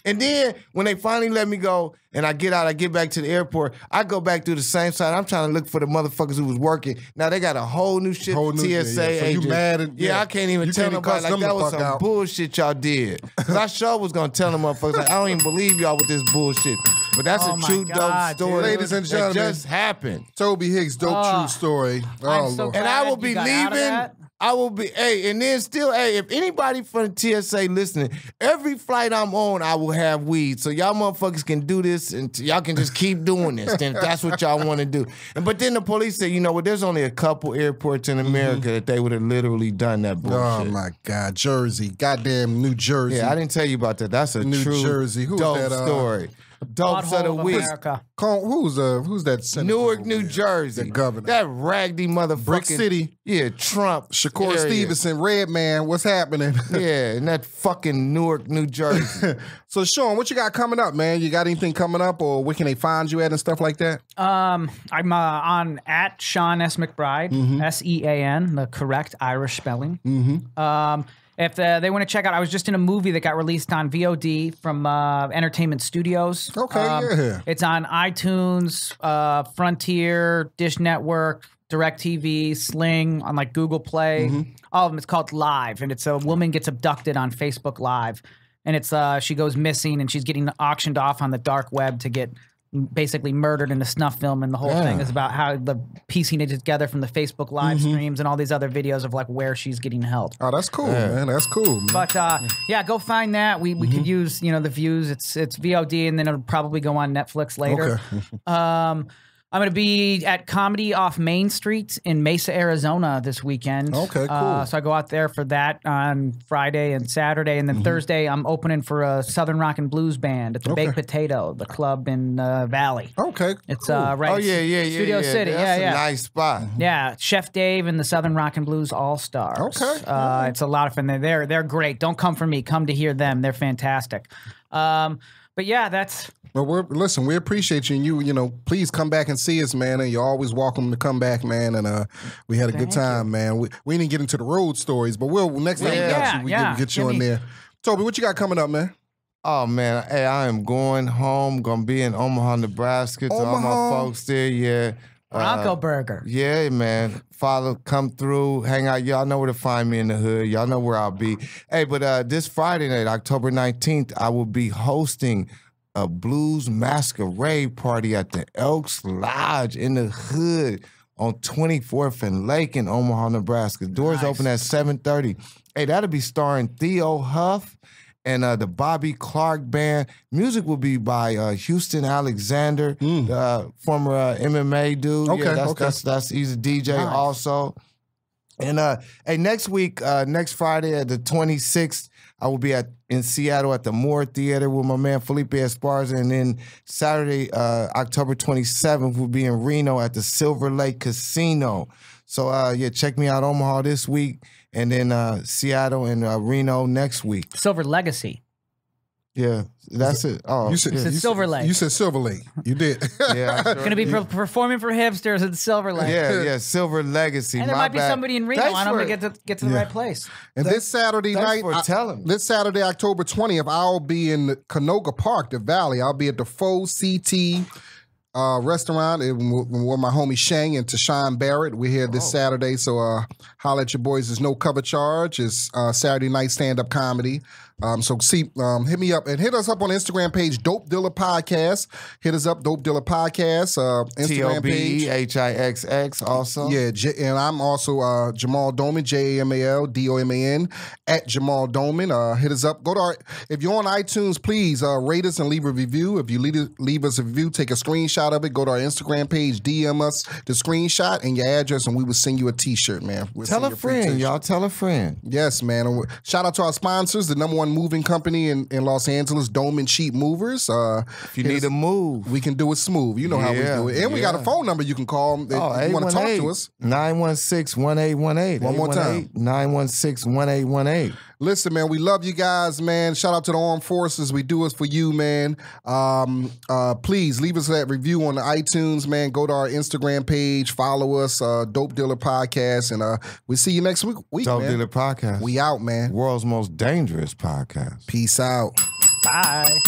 And then when they finally let me go and I get out, I get back to the airport, I go back through the same side. I'm trying to look for the motherfuckers who was working. Now they got a whole new shit TSA agent. So you mad? I can't even tell nobody. Like, that was some bullshit y'all did. Because I sure was going to tell them motherfuckers, like, I don't even believe y'all with this bullshit. But that's a true dope story. Ladies and gentlemen, that just happened. Tobe Hixx, dope true story. So and I will be leaving. And then still, if anybody from TSA listening, every flight I'm on, I will have weed. So y'all motherfuckers can do this and y'all can just keep doing this. Then if that's what y'all want to do. But then the police said, you know what, there's only a couple airports in America that they would have literally done that bullshit. Oh my God, Jersey. Goddamn New Jersey. Yeah, I didn't tell you about that. That's a New true Jersey. dope story. Dopes of the week. Who's that senator? Newark, New Jersey. The governor. That raggedy motherfucking. Brick City. Yeah, Trump. Shakur Stevenson, Red Man, what's happening? Yeah, in that fucking Newark, New Jersey. So, Sean, what you got coming up, man? You got anything coming up, or where can they find you at and stuff like that? I'm on at Sean S. McBride, SEAN, the correct Irish spelling. If they want to check out, I was just in a movie that got released on VOD from Entertainment Studios. Okay, It's on iTunes, Frontier, Dish Network, DirecTV, Sling, on like Google Play. All of them. It's called Live, and it's a woman gets abducted on Facebook Live, and it's she goes missing, and she's getting auctioned off on the dark web to get basically murdered in a snuff film, and the whole thing is about how the piecing it together from the Facebook live streams and all these other videos of like where she's getting held. Oh, that's cool, man. That's cool, man. But yeah, go find that. We could use the views. It's VOD, and then it'll probably go on Netflix later. Okay. I'm going to be at Comedy Off Main Street in Mesa, Arizona this weekend. Okay, cool. So I go out there for that on Friday and Saturday. And then Thursday, I'm opening for a Southern Rock and Blues band at the Baked Potato, the club in Valley. Okay, it's right. Oh, yeah. Studio City. That's a nice spot. Yeah, Chef Dave and the Southern Rock and Blues All-Stars. Okay. It's a lot of fun. They're great. Don't come for me. Come to hear them. They're fantastic. But yeah, that's... Well, we appreciate you, and you know, please come back and see us, man. And you're always welcome to come back, man. And we had a good time, man. We didn't get into the road stories, but next time we get you in there. Tobe, what you got coming up, man? Oh man, hey, I am going home. Gonna be in Omaha, Nebraska. To all my folks there, yeah. Bronco Burger. Yeah, man. Follow, come through, hang out. Y'all know where to find me in the hood. Y'all know where I'll be. Hey, but this Friday night, October 19th, I will be hosting a blues masquerade party at the Elks Lodge in the hood on 24th and Lake in Omaha, Nebraska. Doors open at 7:30. Hey, that'll be starring Theo Huff and the Bobby Clark Band. Music will be by Houston Alexander, the former MMA dude. That's he's a DJ also. And hey, next week, next Friday at the 26th, I will be in Seattle at the Moore Theater with my man Felipe Esparza. And then Saturday, October 27th, we'll be in Reno at the Silver Lake Casino. So, yeah, check me out Omaha this week, and then Seattle and Reno next week. Silver Legacy. Yeah, that's it. Oh, you said Silver Lake. You said Silver Lake. You did. Yeah, going to be performing for hipsters at Silver Lake. Yeah, Silver Legacy. And there might be somebody in Reno. I don't want to get to the right place. And this Saturday night, this Saturday, October 20th, I'll be in Canoga Park, the Valley. I'll be at the Faux CT restaurant with my homie Shang and Tashawn Barrett. We're here this Saturday, so holla at your boys. There's no cover charge. It's Saturday night stand-up comedy. So hit me up and hit us up on the Instagram page, Dope Dealer Podcast. Hit us up, Dope Dealer Podcast, Instagram page. TOBEHIXX also. Yeah, and I'm also Jamal Doman, JamalDoman, at Jamal Doman. Hit us up. If you're on iTunes, please rate us and leave a review. If you leave us a review, take a screenshot of it. Go to our Instagram page, DM us the screenshot and your address, and we will send you a T-shirt, man. Tell a friend, y'all. Tell a friend. Yes, man. Shout out to our sponsors, the #1 moving company in Los Angeles, Doman Cheap Movers. If you need a move, we can do it smooth. You know how we do it. And we got a phone number you can call if you want to talk to us. 916-1818. One more time. 916-1818. Listen, man, we love you guys, man. Shout out to the armed forces. We do it for you, man. Please leave us that review on the iTunes, man. Go to our Instagram page. Follow us, Dope Dealer Podcast. And we'll see you next week, Dope man. Dealer Podcast. We out, man. World's most dangerous podcast. Peace out. Bye.